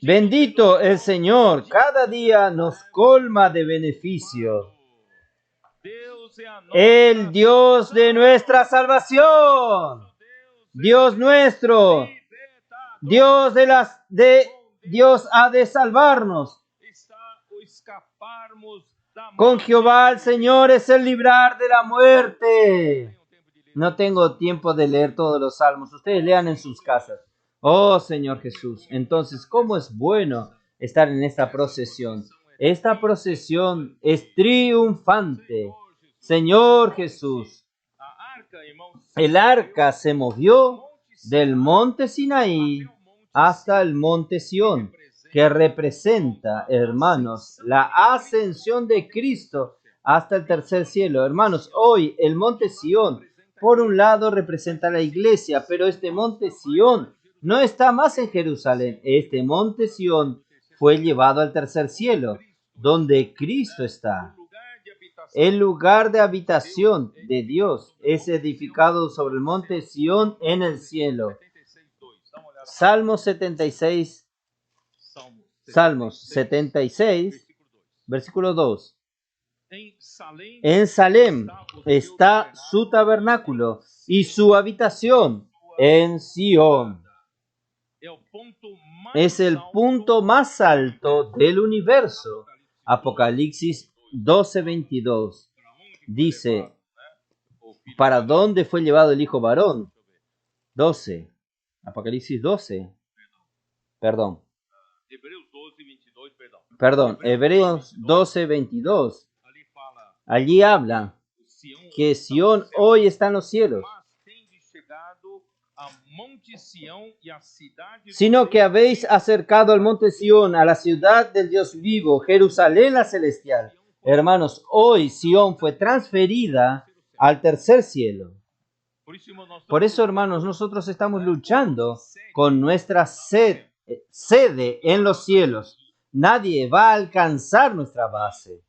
Bendito el Señor, cada día nos colma de beneficios. El Dios de nuestra salvación, Dios nuestro, Dios Dios ha de salvarnos. Con Jehová el Señor es el librar de la muerte. No tengo tiempo de leer todos los salmos. Ustedes lean en sus casas. Oh Señor Jesús. Entonces, ¿cómo es bueno estar en esta procesión? Esta procesión es triunfante. Señor Jesús. El arca se movió del monte Sinaí hasta el monte Sión, que representa, hermanos, la ascensión de Cristo hasta el tercer cielo. Hermanos, hoy el monte Sión, por un lado, representa la iglesia, pero este monte Sión no está más en Jerusalén. Este monte Sión fue llevado al tercer cielo, donde Cristo está. El lugar de habitación de Dios es edificado sobre el monte Sión en el cielo. Salmos 76, versículo 2. En Salem está su tabernáculo y su habitación en Sión. Es el punto más alto del universo. Apocalipsis 12:22 dice, ¿para dónde fue llevado el hijo varón? 12. Apocalipsis 12. Perdón, Hebreos 12:22. Allí habla que Sión hoy está en los cielos, sino que habéis acercado al monte Sión, a la ciudad del Dios vivo, Jerusalén la celestial. Hermanos, hoy Sión fue transferida al tercer cielo. Por eso, hermanos, nosotros estamos luchando con nuestra sede en los cielos. Nadie va a alcanzar nuestra base.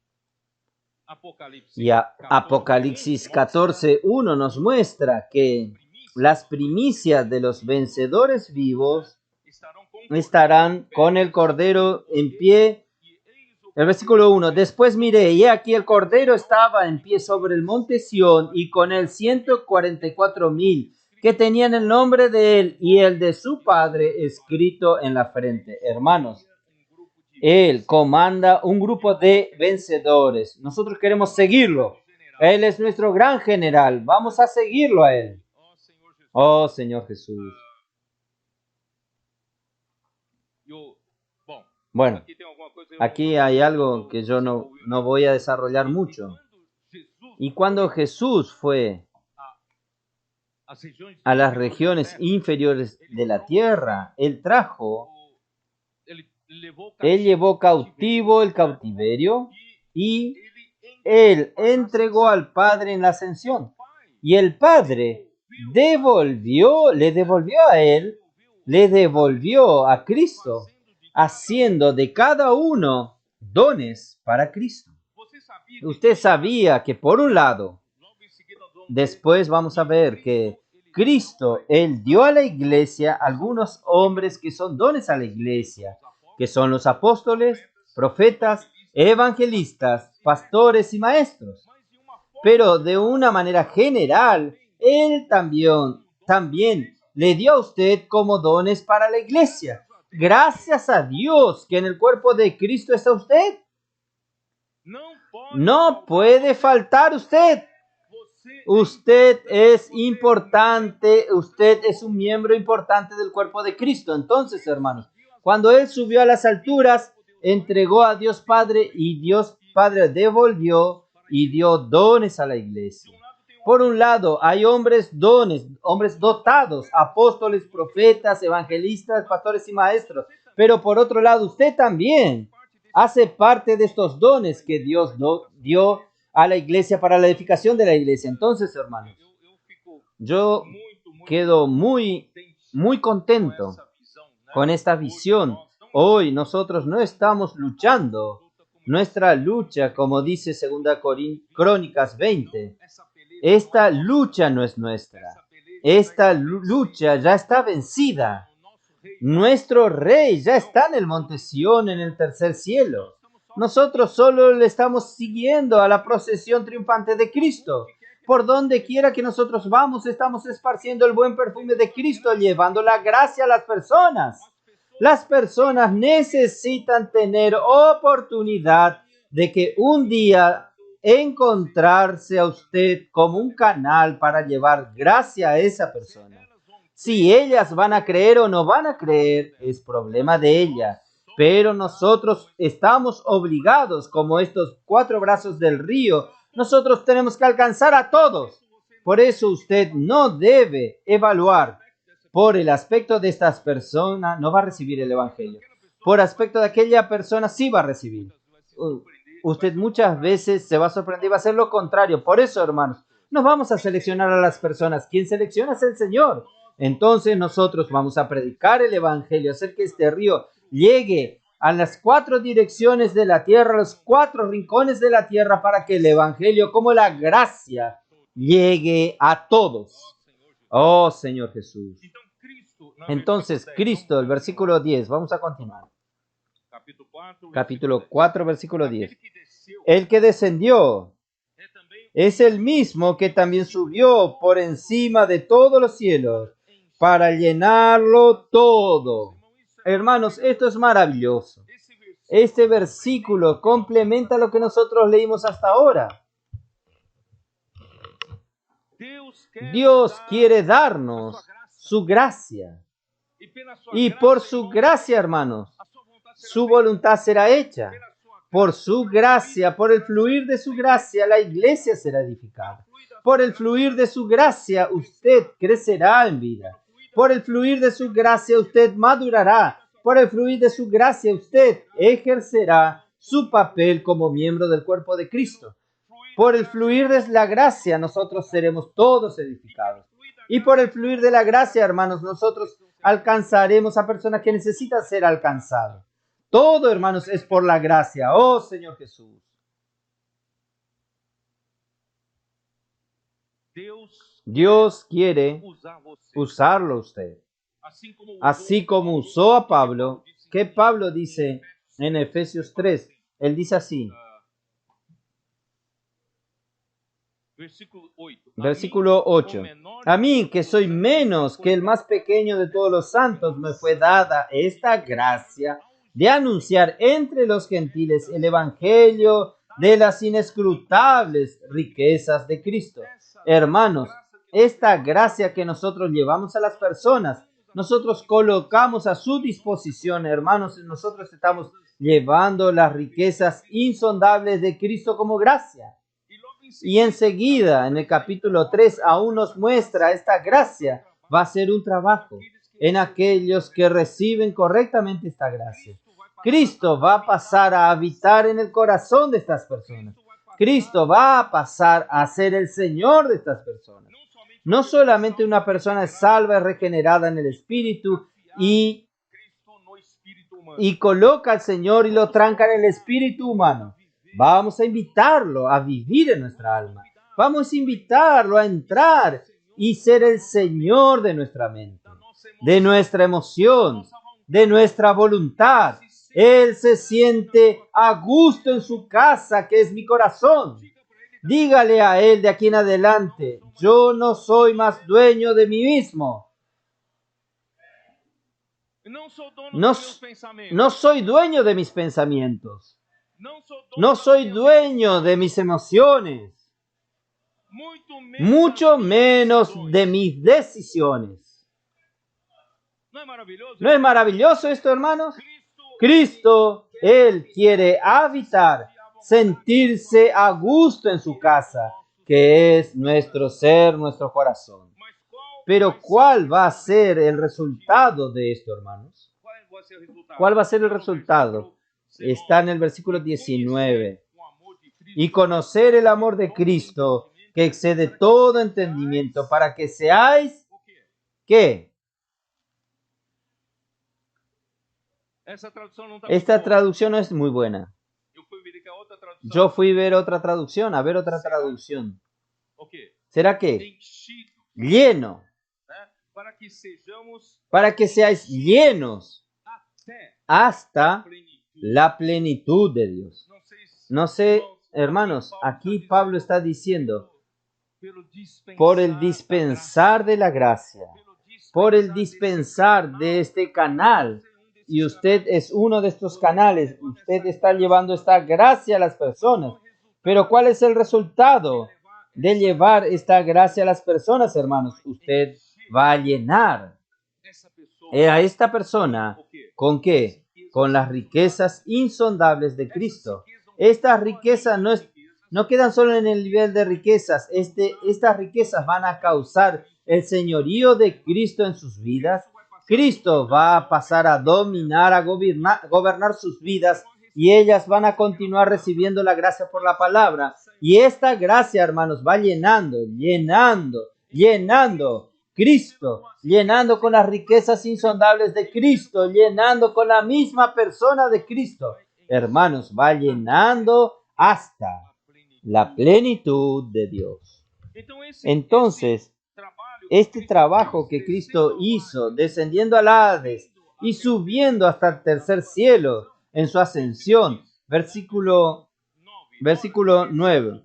Y Apocalipsis 14:1 nos muestra que las primicias de los vencedores vivos estarán con el Cordero en pie. El versículo 1, después miré, y aquí el Cordero estaba en pie sobre el monte Sión, y con él 144,000 que tenían el nombre de él y el de su Padre escrito en la frente. Hermanos, él comanda un grupo de vencedores. Nosotros queremos seguirlo. Él es nuestro gran general. Vamos a seguirlo a él. Oh, Señor Jesús. Bueno, aquí hay algo que yo no voy a desarrollar mucho. Y cuando Jesús fue a las regiones inferiores de la tierra, Él llevó cautivo el cautiverio y Él entregó al Padre en la ascensión. Y el Padre le devolvió a Cristo, haciendo de cada uno dones para Cristo. Usted sabía que por un lado, después vamos a ver que Cristo, Él dio a la iglesia algunos hombres que son dones a la iglesia, que son los apóstoles, profetas, evangelistas, pastores y maestros. Pero de una manera general, Él también le dio a usted como dones para la iglesia. Gracias a Dios que en el cuerpo de Cristo está usted. No puede faltar usted. Usted es importante, usted es un miembro importante del cuerpo de Cristo. Entonces, hermanos, cuando Él subió a las alturas, entregó a Dios Padre y Dios Padre devolvió y dio dones a la iglesia. Por un lado, hay hombres dotados, apóstoles, profetas, evangelistas, pastores y maestros. Pero por otro lado, usted también hace parte de estos dones que Dios dio a la iglesia para la edificación de la iglesia. Entonces, hermanos, yo quedo muy contento con esta visión. Hoy nosotros no estamos luchando nuestra lucha, como dice 2 Crónicas 20. Esta lucha no es nuestra. Esta lucha ya está vencida. Nuestro rey ya está en el monte Sión, en el tercer cielo. Nosotros solo le estamos siguiendo a la procesión triunfante de Cristo. Por donde quiera que nosotros vamos, estamos esparciendo el buen perfume de Cristo, llevando la gracia a las personas. Las personas necesitan tener oportunidad de que un día encontrarse a usted como un canal para llevar gracia a esa persona. Si ellas van a creer o no van a creer, es problema de ellas. Pero nosotros estamos obligados, como estos 4 brazos del río, nosotros tenemos que alcanzar a todos. Por eso usted no debe evaluar por el aspecto de estas personas, no va a recibir el evangelio. Por aspecto de aquella persona, sí va a recibir. Usted muchas veces se va a sorprender, va a hacer lo contrario. Por eso, hermanos, no vamos a seleccionar a las personas. Quien selecciona es el Señor. Entonces nosotros vamos a predicar el evangelio, hacer que este río llegue a las 4 direcciones de la tierra, a los 4 rincones de la tierra, para que el evangelio, como la gracia, llegue a todos. Oh, Señor Jesús. Entonces, Cristo, el versículo 10, vamos a continuar. Capítulo 4, versículo 10. El que descendió es el mismo que también subió por encima de todos los cielos para llenarlo todo. Hermanos, esto es maravilloso. Este versículo complementa lo que nosotros leímos hasta ahora. Dios quiere darnos su gracia. Y por su gracia, hermanos, su voluntad será hecha. Por su gracia, por el fluir de su gracia, la iglesia será edificada. Por el fluir de su gracia, usted crecerá en vida. Por el fluir de su gracia, usted madurará. Por el fluir de su gracia, usted ejercerá su papel como miembro del cuerpo de Cristo. Por el fluir de la gracia, nosotros seremos todos edificados. Y por el fluir de la gracia, hermanos, nosotros alcanzaremos a personas que necesitan ser alcanzadas. Todo, hermanos, es por la gracia. Oh, Señor Jesús. Dios quiere usarlo usted. Así como usó a Pablo, que Pablo dice en Efesios 3, él dice así. Versículo 8. A mí, que soy menos que el más pequeño de todos los santos, me fue dada esta gracia de anunciar entre los gentiles el evangelio de las inescrutables riquezas de Cristo. Hermanos, esta gracia que nosotros llevamos a las personas, nosotros colocamos a su disposición, hermanos, nosotros estamos llevando las riquezas insondables de Cristo como gracia. Y enseguida, en el capítulo 3, aún nos muestra esta gracia. Va a ser un trabajo en aquellos que reciben correctamente esta gracia. Cristo va a pasar a habitar en el corazón de estas personas. Cristo va a pasar a ser el Señor de estas personas. No solamente una persona es salva y regenerada en el Espíritu y coloca al Señor y lo tranca en el espíritu humano. Vamos a invitarlo a vivir en nuestra alma. Vamos a invitarlo a entrar y ser el Señor de nuestra mente, de nuestra emoción, de nuestra voluntad. Él se siente a gusto en su casa, que es mi corazón. Dígale a Él de aquí en adelante: yo no soy más dueño de mí mismo. No soy dueño de mis pensamientos. No soy dueño de mis emociones. Mucho menos de mis decisiones. ¿No es maravilloso esto, hermanos? Cristo, Él quiere habitar, sentirse a gusto en su casa, que es nuestro ser, nuestro corazón. Pero ¿cuál va a ser el resultado de esto, hermanos? ¿Cuál va a ser el resultado? Está en el versículo 19. Y conocer el amor de Cristo, que excede todo entendimiento, para que seáis, ¿qué? Esta traducción no es muy buena. Yo fui a ver otra traducción, ¿Será que? Lleno. Para que seáis llenos hasta la plenitud de Dios. No sé, hermanos, aquí Pablo está diciendo, por el dispensar de la gracia, por el dispensar de este canal, y usted es uno de estos canales, usted está llevando esta gracia a las personas. Pero ¿cuál es el resultado de llevar esta gracia a las personas, hermanos? Usted va a llenar a esta persona, ¿con qué? Con las riquezas insondables de Cristo. Estas riquezas no quedan solo en el nivel de riquezas. Estas riquezas van a causar el señorío de Cristo en sus vidas. Cristo va a pasar a dominar, a gobernar sus vidas, y ellas van a continuar recibiendo la gracia por la palabra. Y esta gracia, hermanos, va llenando Cristo, llenando con las riquezas insondables de Cristo, llenando con la misma persona de Cristo. Hermanos, va llenando hasta la plenitud de Dios. Entonces, este trabajo que Cristo hizo, descendiendo al Hades y subiendo hasta el tercer cielo en su ascensión, versículo 9.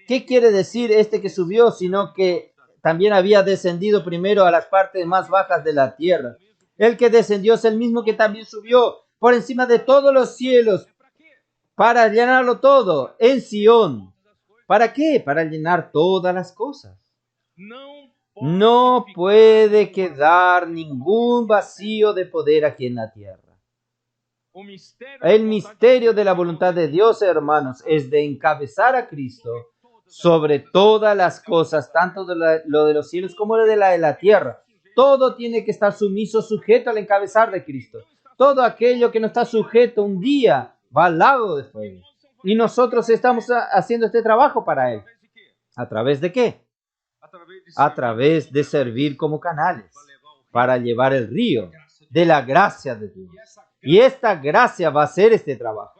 ¿Qué quiere decir que subió? Sino que también había descendido primero a las partes más bajas de la tierra. El que descendió es el mismo que también subió por encima de todos los cielos para llenarlo todo en Sión. ¿Para qué? Para llenar todas las cosas. No puede quedar ningún vacío de poder aquí en la tierra. El misterio de la voluntad de Dios, hermanos, es de encabezar a Cristo sobre todas las cosas, tanto de lo de los cielos como de la tierra. Todo tiene que estar sujeto al encabezar de Cristo. Todo aquello que no está sujeto un día va al lago de fuego. Y nosotros estamos haciendo este trabajo para Él. ¿A través de qué? A través de servir como canales para llevar el río de la gracia de Dios. Y esta gracia va a hacer este trabajo.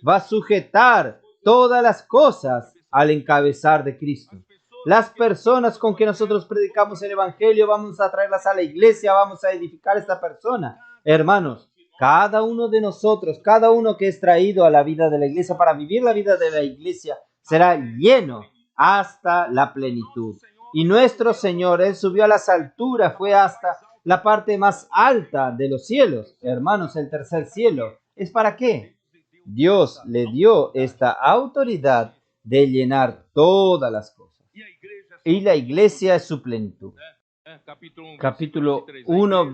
Va a sujetar todas las cosas al encabezar de Cristo. Las personas con que nosotros predicamos el Evangelio, vamos a traerlas a la iglesia, vamos a edificar a esta persona. Hermanos, cada uno de nosotros, cada uno que es traído a la vida de la iglesia para vivir la vida de la iglesia, será lleno hasta la plenitud. Y nuestro Señor, Él subió a las alturas, fue hasta la parte más alta de los cielos. Hermanos, el tercer cielo. ¿Es para qué? Dios le dio esta autoridad de llenar todas las cosas. Y la iglesia es su plenitud. Capítulo 1,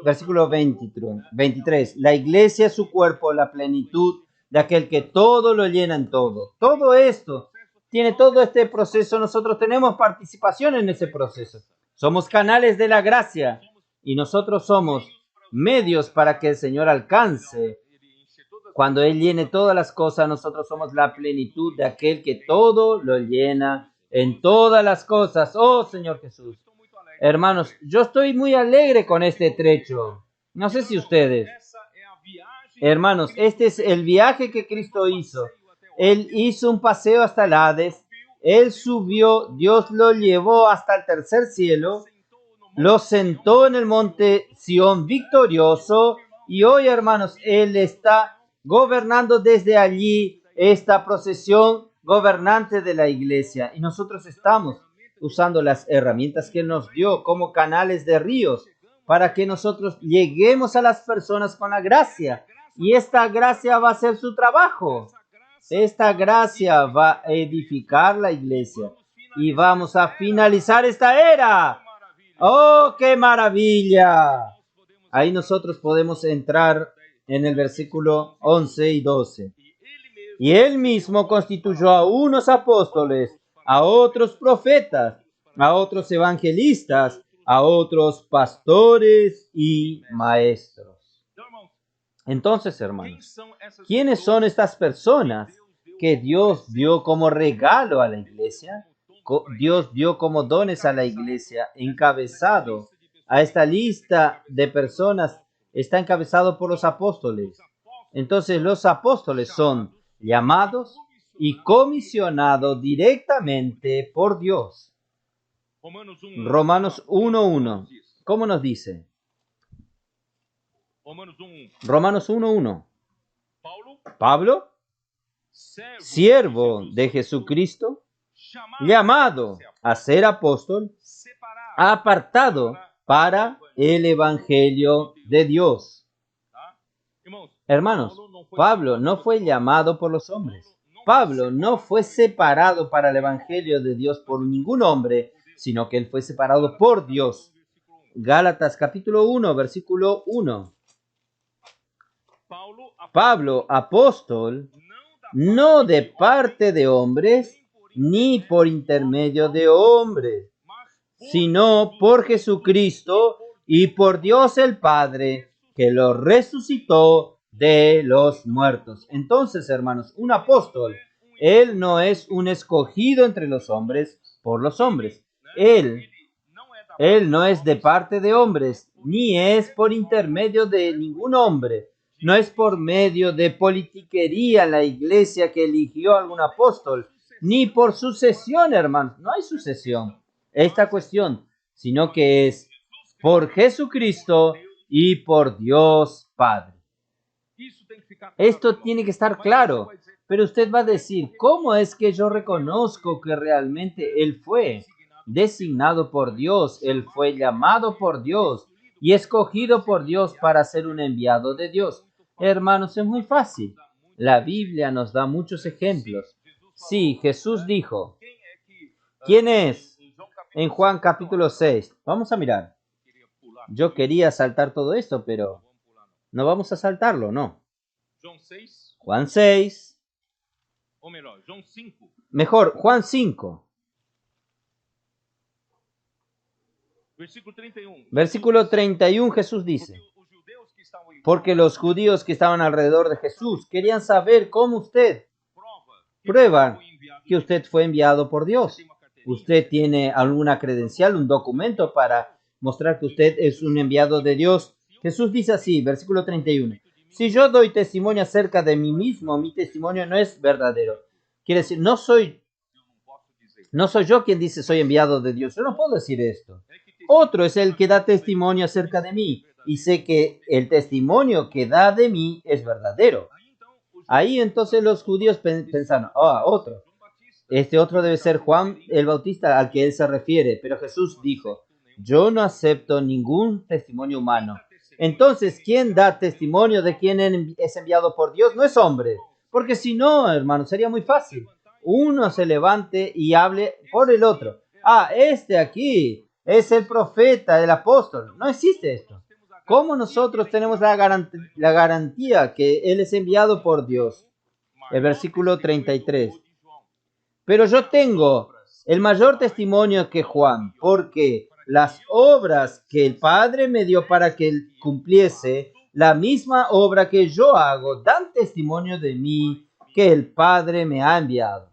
versículo 23. La iglesia es su cuerpo, la plenitud de aquel que todo lo llena en todo. Todo esto tiene todo este proceso. Nosotros tenemos participación en ese proceso. Somos canales de la gracia y nosotros somos medios para que el Señor alcance. Cuando Él llene todas las cosas, nosotros somos la plenitud de aquel que todo lo llena en todas las cosas. Oh, Señor Jesús. Hermanos, yo estoy muy alegre con este trecho. No sé si ustedes. Hermanos, este es el viaje que Cristo hizo. Él hizo un paseo hasta el Hades Él subió, Dios lo llevó hasta el tercer cielo, lo sentó en el monte Sión victorioso y hoy, hermanos, Él está gobernando desde allí esta procesión gobernante de la iglesia. Y nosotros estamos usando las herramientas que Él nos dio como canales de ríos para que nosotros lleguemos a las personas con la gracia. Y esta gracia va a ser su trabajo. Esta gracia va a edificar la iglesia. Y vamos a finalizar esta era. ¡Oh, qué maravilla! Ahí nosotros podemos entrar en el versículo 11 y 12. Y Él mismo constituyó a unos apóstoles, a otros profetas, a otros evangelistas, a otros pastores y maestros. Entonces, hermanos, ¿quiénes son estas personas que Dios dio como regalo a la iglesia? Dios dio como dones a la iglesia, encabezado a esta lista de personas, está encabezado por los apóstoles. Entonces, los apóstoles son llamados y comisionados directamente por Dios. Romanos 1:1. ¿Cómo nos dice? Romanos 1:1. Pablo, siervo de Jesucristo, llamado a ser apóstol, apartado para el evangelio de Dios. Hermanos, Pablo no fue llamado por los hombres. Pablo no fue separado para el evangelio de Dios por ningún hombre, sino que él fue separado por Dios. Gálatas capítulo 1, versículo 1. Pablo, apóstol, no de parte de hombres, ni por intermedio de hombres, sino por Jesucristo y por Dios el Padre, que lo resucitó de los muertos. Entonces, hermanos, un apóstol, él no es un escogido entre los hombres por los hombres. Él no es de parte de hombres, ni es por intermedio de ningún hombre. No es por medio de politiquería la iglesia que eligió a algún apóstol, ni por sucesión, hermanos. No hay sucesión esta cuestión, sino que es por Jesucristo y por Dios Padre. Esto tiene que estar claro, pero usted va a decir, ¿cómo es que yo reconozco que realmente Él fue designado por Dios, Él fue llamado por Dios y escogido por Dios para ser un enviado de Dios? Hermanos, es muy fácil. La Biblia nos da muchos ejemplos. Sí, Jesús dijo, ¿quién es? En Juan capítulo 6. Vamos a mirar. Yo quería saltar todo esto, pero no vamos a saltarlo, no. Juan 6. Mejor, Juan 5. Versículo 31, Jesús dice, porque los judíos que estaban alrededor de Jesús querían saber cómo usted prueba que usted fue enviado por Dios. ¿Usted tiene alguna credencial, un documento para mostrar que usted es un enviado de Dios? Jesús dice así, versículo 31. Si yo doy testimonio acerca de mí mismo, mi testimonio no es verdadero. Quiere decir, no soy yo quien dice soy enviado de Dios. Yo no puedo decir esto. Otro es el que da testimonio acerca de mí. Y sé que el testimonio que da de mí es verdadero. Ahí entonces los judíos pensaron, otro. Este otro debe ser Juan el Bautista al que él se refiere. Pero Jesús dijo, yo no acepto ningún testimonio humano. Entonces, ¿quién da testimonio de quién es enviado por Dios? No es hombre. Porque si no, hermano, sería muy fácil. Uno se levante y hable por el otro. Este aquí es el profeta, el apóstol. No existe esto. ¿Cómo nosotros tenemos la garantía que él es enviado por Dios? El versículo 33. Pero yo tengo el mayor testimonio que Juan, porque las obras que el Padre me dio para que él cumpliese, la misma obra que yo hago, dan testimonio de mí que el Padre me ha enviado.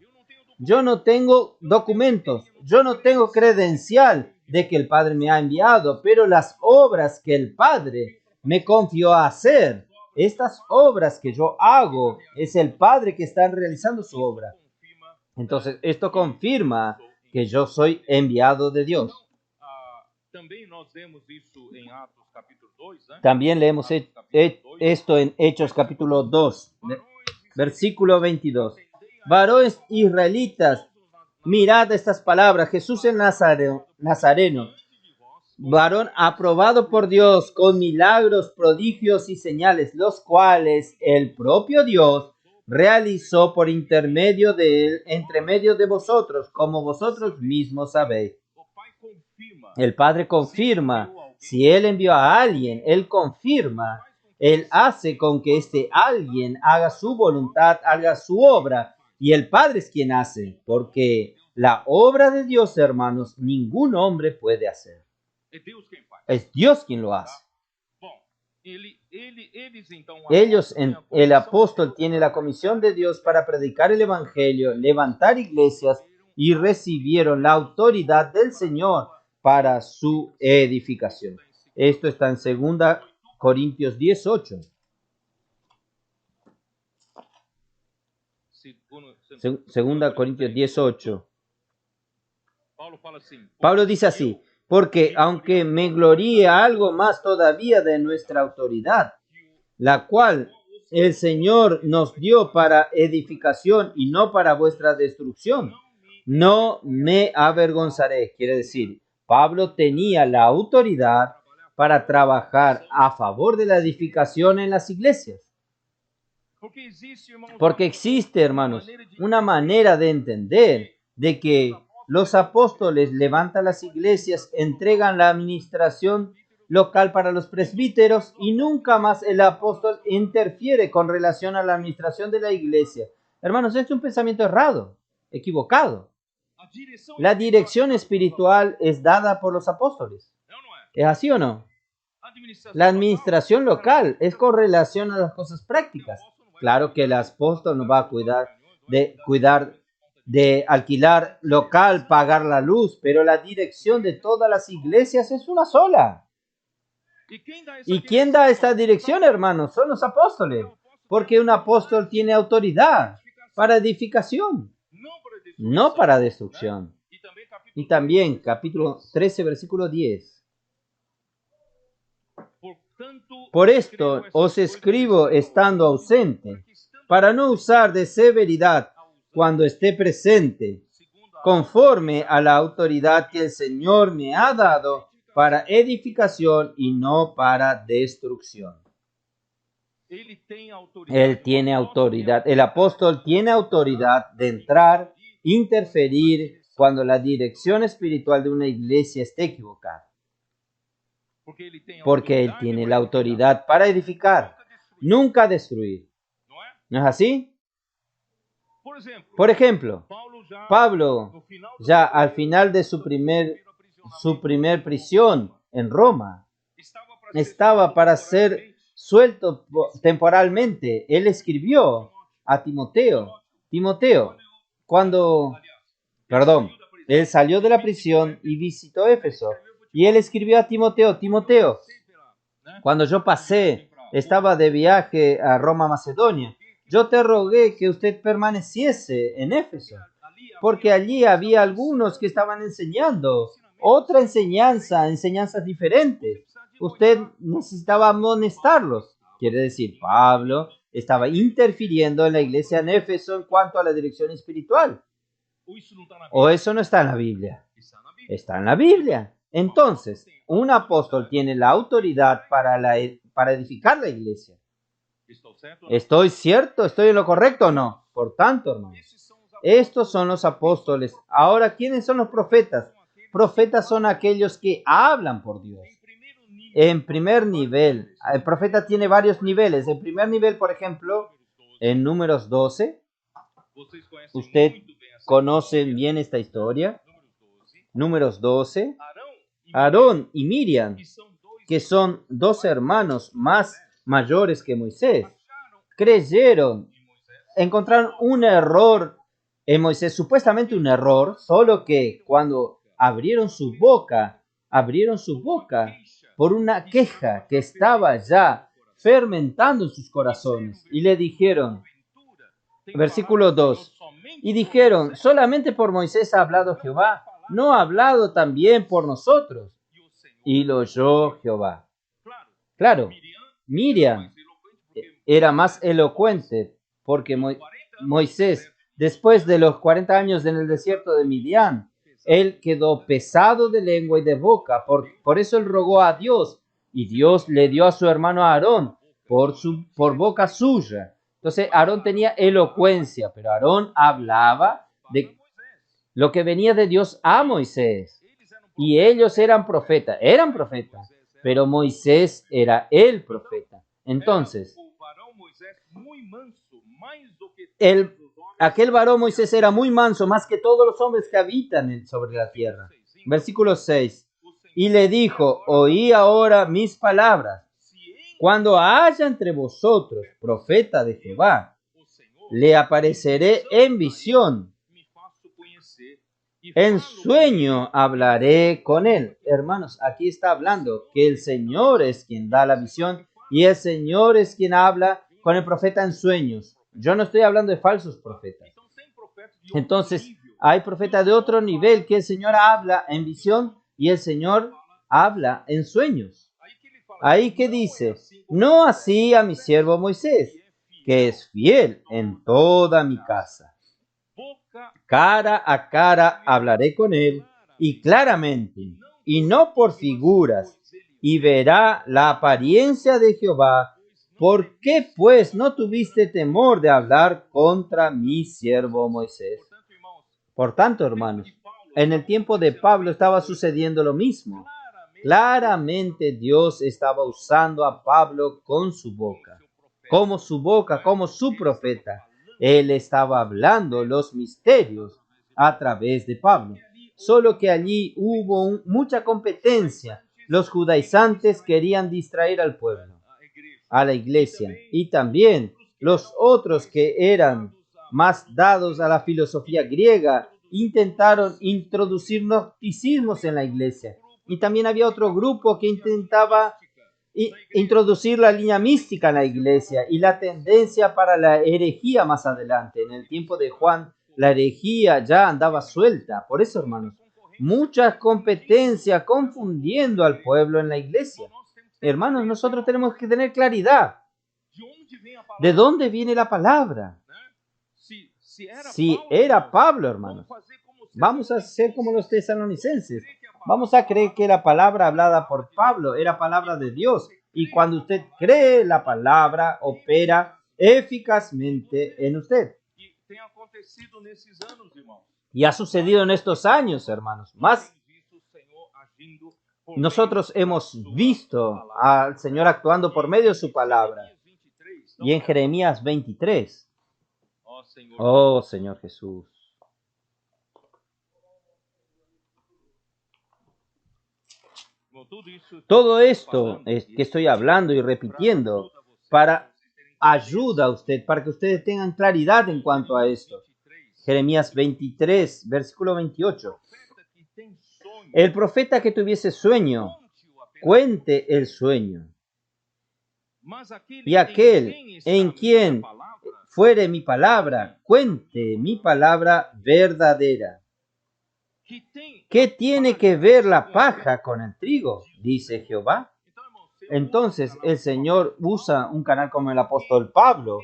Yo no tengo documentos, yo no tengo credencial de que el Padre me ha enviado, pero las obras que el Padre me confió a hacer, estas obras que yo hago, es el Padre que está realizando su obra. Entonces, esto confirma que yo soy enviado de Dios. También leemos esto en Hechos capítulo 2, versículo 22. Varones israelitas, mirad estas palabras. Jesús el Nazareno, varón aprobado por Dios con milagros, prodigios y señales, los cuales el propio Dios realizó por intermedio de él, entre medio de vosotros, como vosotros mismos sabéis. El Padre confirma. Si Él envió a alguien, Él confirma. Él hace con que este alguien haga su voluntad, haga su obra. Y el Padre es quien hace, porque la obra de Dios, hermanos, ningún hombre puede hacer. Es Dios quien lo hace. El apóstol tiene la comisión de Dios para predicar el Evangelio, levantar iglesias y recibieron la autoridad del Señor para su edificación. Esto está en 2 Corintios 18. Segunda Corintios 18. Pablo dice así: porque aunque me gloríe algo más todavía de nuestra autoridad, la cual el Señor nos dio para edificación y no para vuestra destrucción, no me avergonzaré. Quiere decir, Pablo tenía la autoridad para trabajar a favor de la edificación en las iglesias. Porque existe, hermanos, una manera de entender de que los apóstoles levantan las iglesias, entregan la administración local para los presbíteros y nunca más el apóstol interfiere con relación a la administración de la iglesia. Hermanos, esto es un pensamiento errado, equivocado. La dirección espiritual es dada por los apóstoles. ¿Es así o no? La administración local es con relación a las cosas prácticas. Claro que el apóstol no va a cuidar de alquilar local, pagar la luz, pero la dirección de todas las iglesias es una sola. ¿Y quién da esta dirección, hermanos? Son los apóstoles, porque un apóstol tiene autoridad para edificación, no para destrucción. Y también capítulo 13, versículo 10. Por esto os escribo estando ausente, para no usar de severidad cuando esté presente, conforme a la autoridad que el Señor me ha dado para edificación y no para destrucción. Él tiene autoridad, el apóstol tiene autoridad de entrar, interferir cuando la dirección espiritual de una iglesia esté equivocada. Porque él tiene la autoridad para edificar, nunca destruir. ¿No es así? Por ejemplo, Pablo, ya al final de su primer prisión en Roma, estaba para ser suelto temporalmente. Él escribió a Timoteo, él salió de la prisión y visitó Éfeso. Y él escribió a Timoteo, cuando yo estaba de viaje a Roma, Macedonia, yo te rogué que usted permaneciese en Éfeso, porque allí había algunos que estaban enseñando otra enseñanzas diferentes. Usted necesitaba amonestarlos. Quiere decir, Pablo estaba interfiriendo en la iglesia en Éfeso en cuanto a la dirección espiritual. ¿O eso no está en la Biblia? Está en la Biblia. Entonces, un apóstol tiene la autoridad para edificar la iglesia. ¿Estoy cierto? ¿Estoy en lo correcto o no? Por tanto, hermanos, estos son los apóstoles. Ahora, ¿quiénes son los profetas? Profetas son aquellos que hablan por Dios. En primer nivel, el profeta tiene varios niveles. El primer nivel, por ejemplo, en Números 12, usted conoce bien esta historia. Números 12, Aarón y Miriam, que son dos hermanos más mayores que Moisés, creyeron, encontraron un error en Moisés, supuestamente un error, solo que cuando abrieron su boca por una queja que estaba ya fermentando en sus corazones, y le dijeron, versículo 2, Y dijeron, solamente por Moisés ha hablado Jehová, ¿no ha hablado también por nosotros? Y lo oyó Jehová. Claro, Miriam era más elocuente porque Moisés, después de los 40 años en el desierto de Midian, él quedó pesado de lengua y de boca. Por eso él rogó a Dios y Dios le dio a su hermano Aarón por boca suya. Entonces Aarón tenía elocuencia, pero Aarón hablaba de lo que venía de Dios a Moisés. Y ellos eran profetas, pero Moisés era el profeta. Entonces, aquel varón Moisés era muy manso, más que todos los hombres que habitan sobre la tierra. Versículo 6. Y le dijo, oí ahora mis palabras. Cuando haya entre vosotros profeta de Jehová, le apareceré en visión. En sueño hablaré con él. Hermanos, aquí está hablando que el Señor es quien da la visión y el Señor es quien habla con el profeta en sueños. Yo no estoy hablando de falsos profetas. Entonces, hay profetas de otro nivel que el Señor habla en visión y el Señor habla en sueños. Ahí que dice, no así a mi siervo Moisés, que es fiel en toda mi casa. Cara a cara hablaré con él y claramente, y no por figuras, y verá la apariencia de Jehová. ¿Por qué pues no tuviste temor de hablar contra mi siervo Moisés? Por tanto, hermanos, en el tiempo de Pablo estaba sucediendo lo mismo. Claramente Dios estaba usando a Pablo con su boca, como su profeta. Él estaba hablando los misterios a través de Pablo. Solo que allí hubo mucha competencia. Los judaizantes querían distraer al pueblo, a la iglesia, y también los otros que eran más dados a la filosofía griega intentaron introducir gnosticismos en la iglesia. Y también había otro grupo que intentaba introducir la línea mística en la iglesia y la tendencia para la herejía más adelante. En el tiempo de Juan, la herejía ya andaba suelta. Por eso, hermanos, mucha competencia confundiendo al pueblo en la iglesia. Hermanos, nosotros tenemos que tener claridad. ¿De dónde viene la palabra? Si era Pablo, hermanos, vamos a ser como los tesalonicenses. Vamos a creer que la palabra hablada por Pablo era palabra de Dios. Y cuando usted cree, la palabra opera eficazmente en usted. Y ha sucedido en estos años, hermanos. Más, nosotros hemos visto al Señor actuando por medio de su palabra. Y en Jeremías 23. Oh, Señor Jesús. Todo esto que estoy hablando y repitiendo para ayuda a usted, para que ustedes tengan claridad en cuanto a esto. Jeremías 23, versículo 28. El profeta que tuviese sueño, cuente el sueño. Y aquel en quien fuere mi palabra, cuente mi palabra verdadera. ¿Qué tiene que ver la paja con el trigo? Dice Jehová. Entonces el Señor usa un canal como el apóstol Pablo.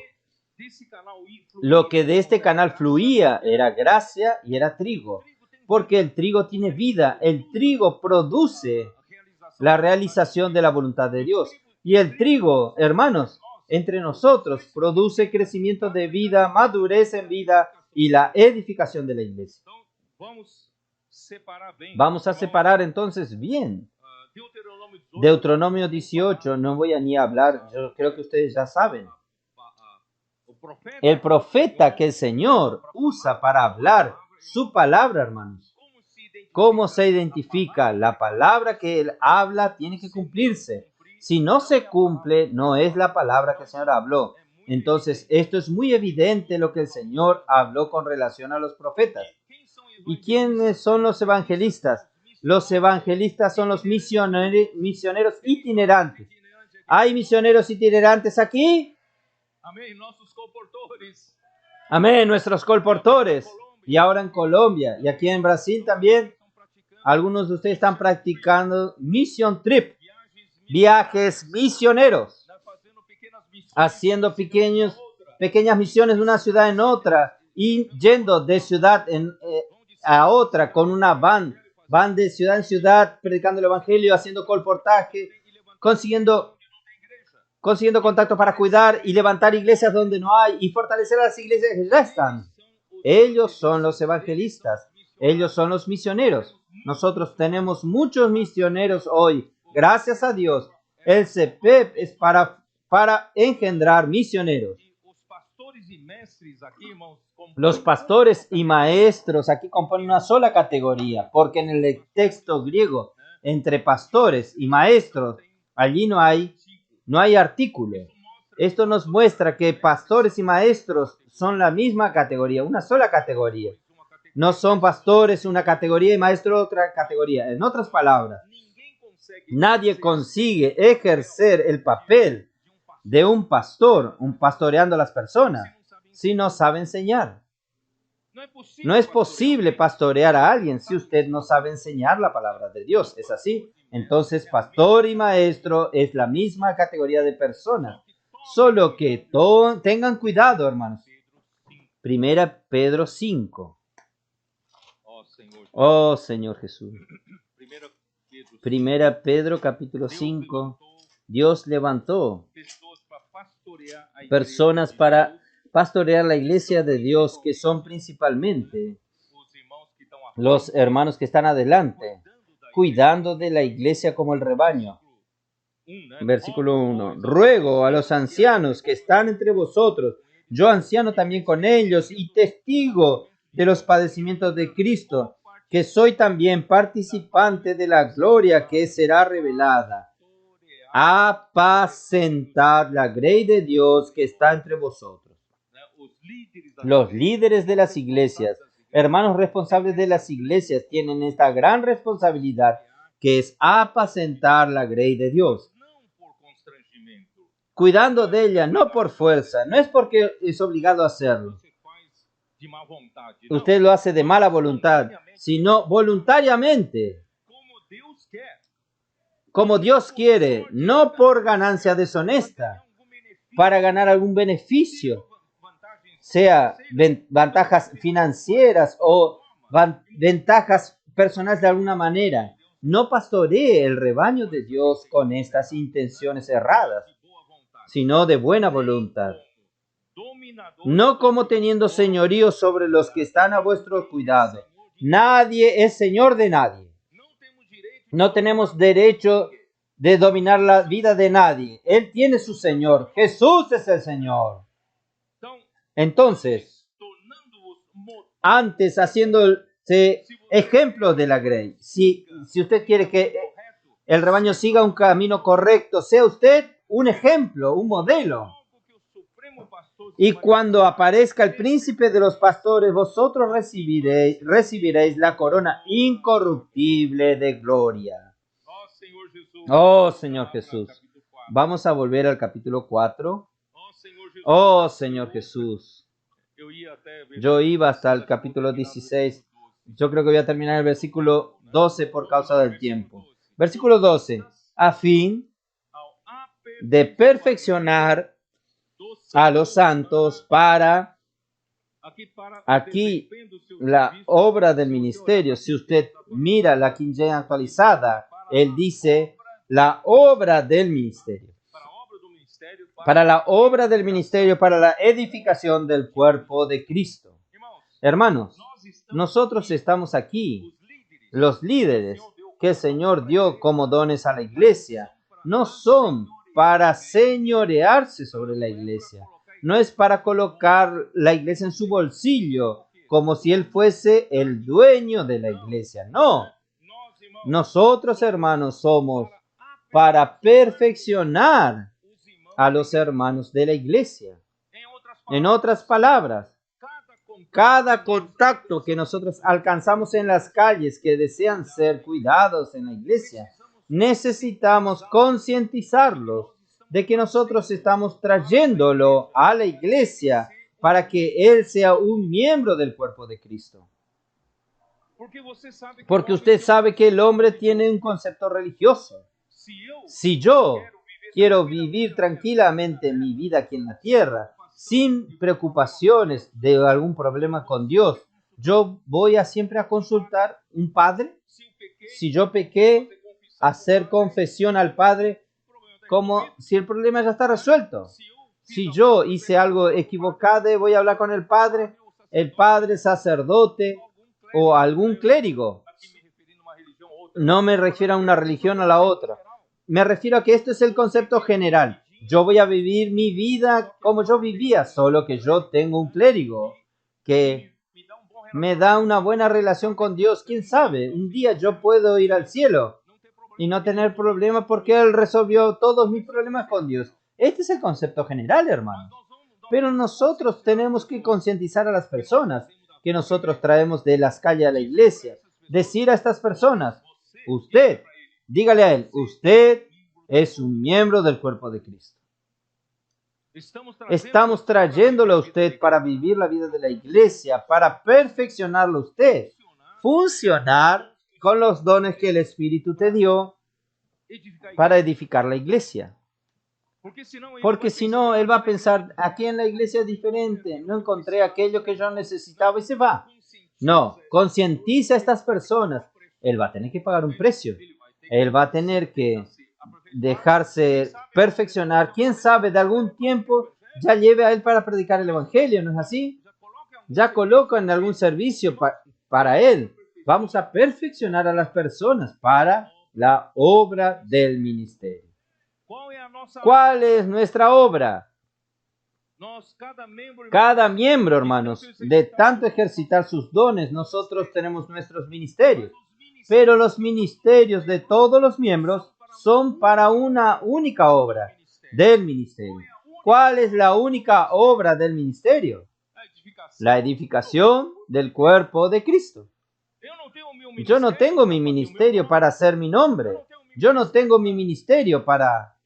Lo que de este canal fluía era gracia y era trigo. Porque el trigo tiene vida. El trigo produce la realización de la voluntad de Dios. Y el trigo, hermanos, entre nosotros produce crecimiento de vida, madurez en vida y la edificación de la iglesia. Vamos a separar entonces bien. Deuteronomio 18, no voy a ni hablar, yo creo que ustedes ya saben. El profeta que el Señor usa para hablar su palabra, hermanos. ¿Cómo se identifica? La palabra que Él habla tiene que cumplirse. Si no se cumple, no es la palabra que el Señor habló. Entonces, esto es muy evidente lo que el Señor habló con relación a los profetas. ¿Y quiénes son los evangelistas? Los evangelistas son los misioneros itinerantes. ¿Hay misioneros itinerantes aquí? Amén, nuestros colportores. Y ahora en Colombia y aquí en Brasil también, algunos de ustedes están practicando mission trip, viajes misioneros, haciendo pequeñas misiones de una ciudad en otra y yendo de ciudad a otra con una van de ciudad en ciudad, predicando el evangelio, haciendo colportaje, consiguiendo contacto para cuidar y levantar iglesias donde no hay y fortalecer a las iglesias que ya están. Ellos son los evangelistas, ellos son los misioneros. Nosotros tenemos muchos misioneros hoy, gracias a Dios. El CPEP es para engendrar misioneros. Los pastores y maestros aquí componen una sola categoría, porque en el texto griego, entre pastores y maestros, allí no hay artículo. Esto nos muestra que pastores y maestros son la misma categoría, una sola categoría. No son pastores una categoría y maestros otra categoría. En otras palabras, nadie consigue ejercer el papel de un pastor, pastoreando a las personas, si no sabe enseñar. No es posible pastorear a alguien si usted no sabe enseñar la palabra de Dios. ¿Es así? Entonces, pastor y maestro es la misma categoría de personas. Solo que tengan cuidado, hermanos. Primera Pedro 5. Oh, Señor Jesús. Primera Pedro capítulo 5. Dios levantó personas para pastorear la iglesia de Dios, que son principalmente los hermanos que están adelante, cuidando de la iglesia como el rebaño. Versículo 1. Ruego a los ancianos que están entre vosotros, yo anciano también con ellos y testigo de los padecimientos de Cristo, que soy también participante de la gloria que será revelada. Apacentad la grey de Dios que está entre vosotros. Los líderes de las iglesias, hermanos responsables de las iglesias, tienen esta gran responsabilidad, que es apacentar la grey de Dios, cuidando de ella, no por fuerza, no es porque es obligado a hacerlo. Usted lo hace de mala voluntad, sino voluntariamente, como Dios quiere, no por ganancia deshonesta, para ganar algún beneficio, sea ventajas financieras o ventajas personales de alguna manera. No pastoree el rebaño de Dios con estas intenciones erradas, sino de buena voluntad. No como teniendo señorío sobre los que están a vuestro cuidado. Nadie es señor de nadie. No tenemos derecho de dominar la vida de nadie. Él tiene su Señor. Jesús es el Señor. Entonces, antes haciéndose ejemplo de la grey, si usted quiere que el rebaño siga un camino correcto, sea usted un ejemplo, un modelo. Y cuando aparezca el príncipe de los pastores, vosotros recibiréis la corona incorruptible de gloria. Oh, Señor Jesús. Vamos a volver al capítulo 4. Oh, Señor Jesús. Yo iba hasta el capítulo 16. Yo creo que voy a terminar el versículo 12 por causa del tiempo. Versículo 12. A fin de perfeccionar a los santos para... Aquí la obra del ministerio, si usted mira la King James actualizada, él dice la obra del ministerio. Para la obra del ministerio, para la edificación del cuerpo de Cristo. Hermanos, nosotros estamos aquí, los líderes que el Señor dio como dones a la iglesia, no son para señorearse sobre la iglesia. No es para colocar la iglesia en su bolsillo, como si Él fuese el dueño de la iglesia. No. Nosotros, hermanos, somos para perfeccionar a los hermanos de la iglesia. En otras palabras, cada contacto que nosotros alcanzamos en las calles que desean ser cuidados en la iglesia, necesitamos concientizarlos de que nosotros estamos trayéndolo a la iglesia para que él sea un miembro del cuerpo de Cristo. Porque usted sabe que el hombre tiene un concepto religioso. Si yo quiero vivir tranquilamente mi vida aquí en la tierra, sin preocupaciones de algún problema con Dios, yo voy a siempre a consultar un padre. Si yo pequé, hacer confesión al padre como si el problema ya está resuelto. Si yo hice algo equivocado, voy a hablar con el padre sacerdote o algún clérigo. No me refiero a una religión o a la otra. Me refiero a que esto es el concepto general. Yo voy a vivir mi vida como yo vivía, solo que yo tengo un clérigo que me da una buena relación con Dios. ¿Quién sabe? Un día yo puedo ir al cielo y no tener problemas porque Él resolvió todos mis problemas con Dios. Este es el concepto general, hermano. Pero nosotros tenemos que concientizar a las personas que nosotros traemos de las calles a la iglesia. Decir a estas personas, usted, dígale a él, usted es un miembro del cuerpo de Cristo. Estamos trayéndolo a usted para vivir la vida de la iglesia, para perfeccionarlo a usted, funcionar con los dones que el Espíritu te dio para edificar la iglesia. Porque si no, él va a pensar, aquí en la iglesia es diferente, no encontré aquello que yo necesitaba y se va. No, concientiza a estas personas. Él va a tener que pagar un precio. Él va a tener que dejarse perfeccionar. ¿Quién sabe? De algún tiempo ya lleve a él para predicar el evangelio, ¿no es así? Ya coloca en algún servicio para él. Vamos a perfeccionar a las personas para la obra del ministerio. ¿Cuál es nuestra obra? Cada miembro, hermanos, de tanto ejercitar sus dones, nosotros tenemos nuestros ministerios. Pero los ministerios de todos los miembros son para una única obra del ministerio. ¿Cuál es la única obra del ministerio? La edificación del cuerpo de Cristo. Yo no tengo mi ministerio para hacer mi nombre. Yo no tengo mi ministerio para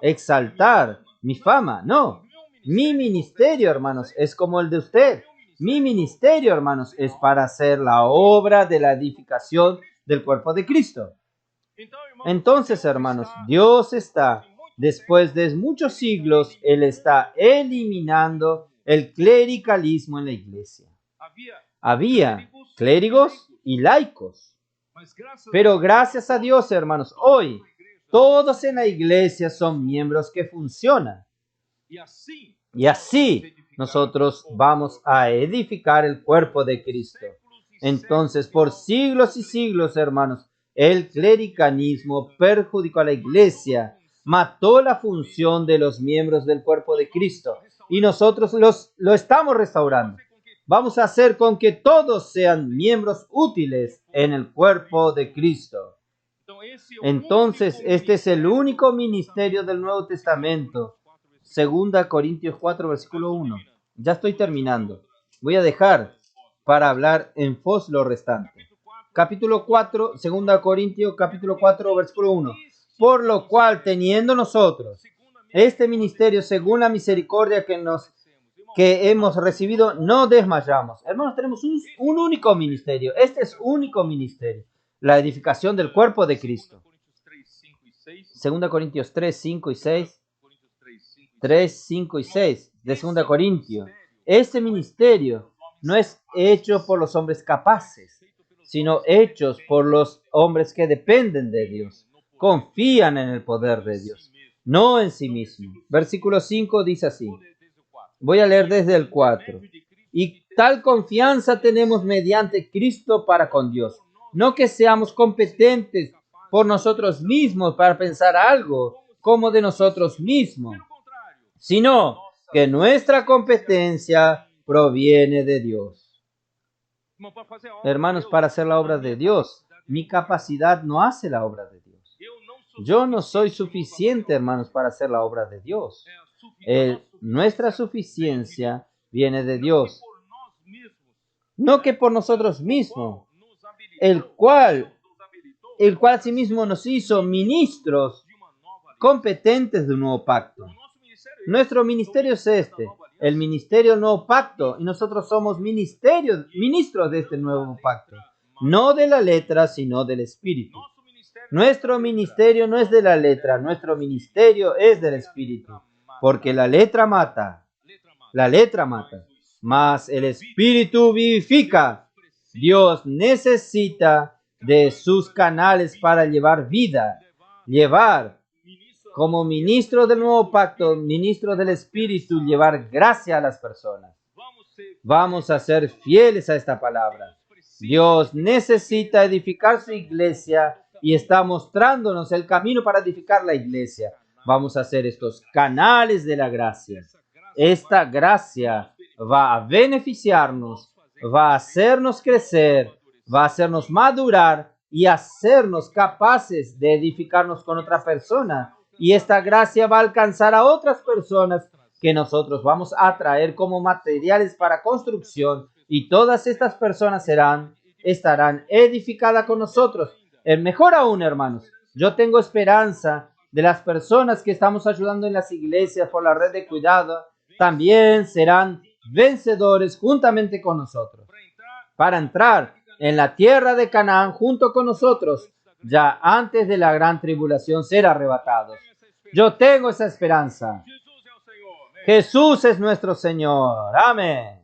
exaltar mi fama. No. Mi ministerio, hermanos, es como el de usted. Mi ministerio, hermanos, es para hacer la obra de la edificación del cuerpo de Cristo. Entonces, hermanos, Dios está, después de muchos siglos, Él está eliminando el clericalismo en la iglesia. Había clérigos y laicos. Pero gracias a Dios, hermanos, hoy todos en la iglesia son miembros que funcionan. Y así nosotros vamos a edificar el cuerpo de Cristo. Entonces, por siglos y siglos, hermanos, el clericalismo perjudicó a la iglesia, mató la función de los miembros del cuerpo de Cristo. Y nosotros lo estamos restaurando. Vamos a hacer con que todos sean miembros útiles en el cuerpo de Cristo. Entonces, este es el único ministerio del Nuevo Testamento. 2 Corintios 4, versículo 1. Ya estoy terminando. Voy a dejar para hablar en pos lo restante. Capítulo 4, 2 Corintios, capítulo 4, versículo 1. Por lo cual, teniendo nosotros este ministerio según la misericordia que hemos recibido, no desmayamos. Hermanos, tenemos un único ministerio. Este es único ministerio. La edificación del cuerpo de Cristo. 2 Corintios 3, 5 y 6. 3, 5 y 6 de 2 Corintios. Este ministerio no es hecho por los hombres capaces, sino hechos por los hombres que dependen de Dios, confían en el poder de Dios, no en sí mismos. Versículo 5 dice así. Voy a leer desde el 4. Y tal confianza tenemos mediante Cristo para con Dios. No que seamos competentes por nosotros mismos para pensar algo como de nosotros mismos, sino que nuestra competencia proviene de Dios. Hermanos, para hacer la obra de Dios, mi capacidad no hace la obra de Dios. Yo no soy suficiente, hermanos, para hacer la obra de Dios. Nuestra suficiencia viene de Dios. No que por nosotros mismos, el cual a sí mismo nos hizo ministros competentes de un nuevo pacto. Nuestro ministerio es este. el ministerio del nuevo pacto, y nosotros somos ministros de este nuevo pacto, no de la letra, sino del Espíritu. Nuestro ministerio no es de la letra, nuestro ministerio es del Espíritu, porque la letra mata, mas el Espíritu vivifica. Dios necesita de sus canales para llevar vida, como ministro del nuevo pacto, ministro del Espíritu, llevar gracia a las personas. Vamos a ser fieles a esta palabra. Dios necesita edificar su iglesia y está mostrándonos el camino para edificar la iglesia. Vamos a hacer estos canales de la gracia. Esta gracia va a beneficiarnos, va a hacernos crecer, va a hacernos madurar y hacernos capaces de edificarnos con otra persona. Y esta gracia va a alcanzar a otras personas que nosotros vamos a traer como materiales para construcción, y todas estas personas estarán edificadas con nosotros. Mejor aún, hermanos, yo tengo esperanza de las personas que estamos ayudando en las iglesias por la red de cuidado, también serán vencedores juntamente con nosotros, para entrar en la tierra de Canaán junto con nosotros, ya antes de la gran tribulación ser arrebatados. Yo tengo esa esperanza. Jesús es nuestro Señor. Amén.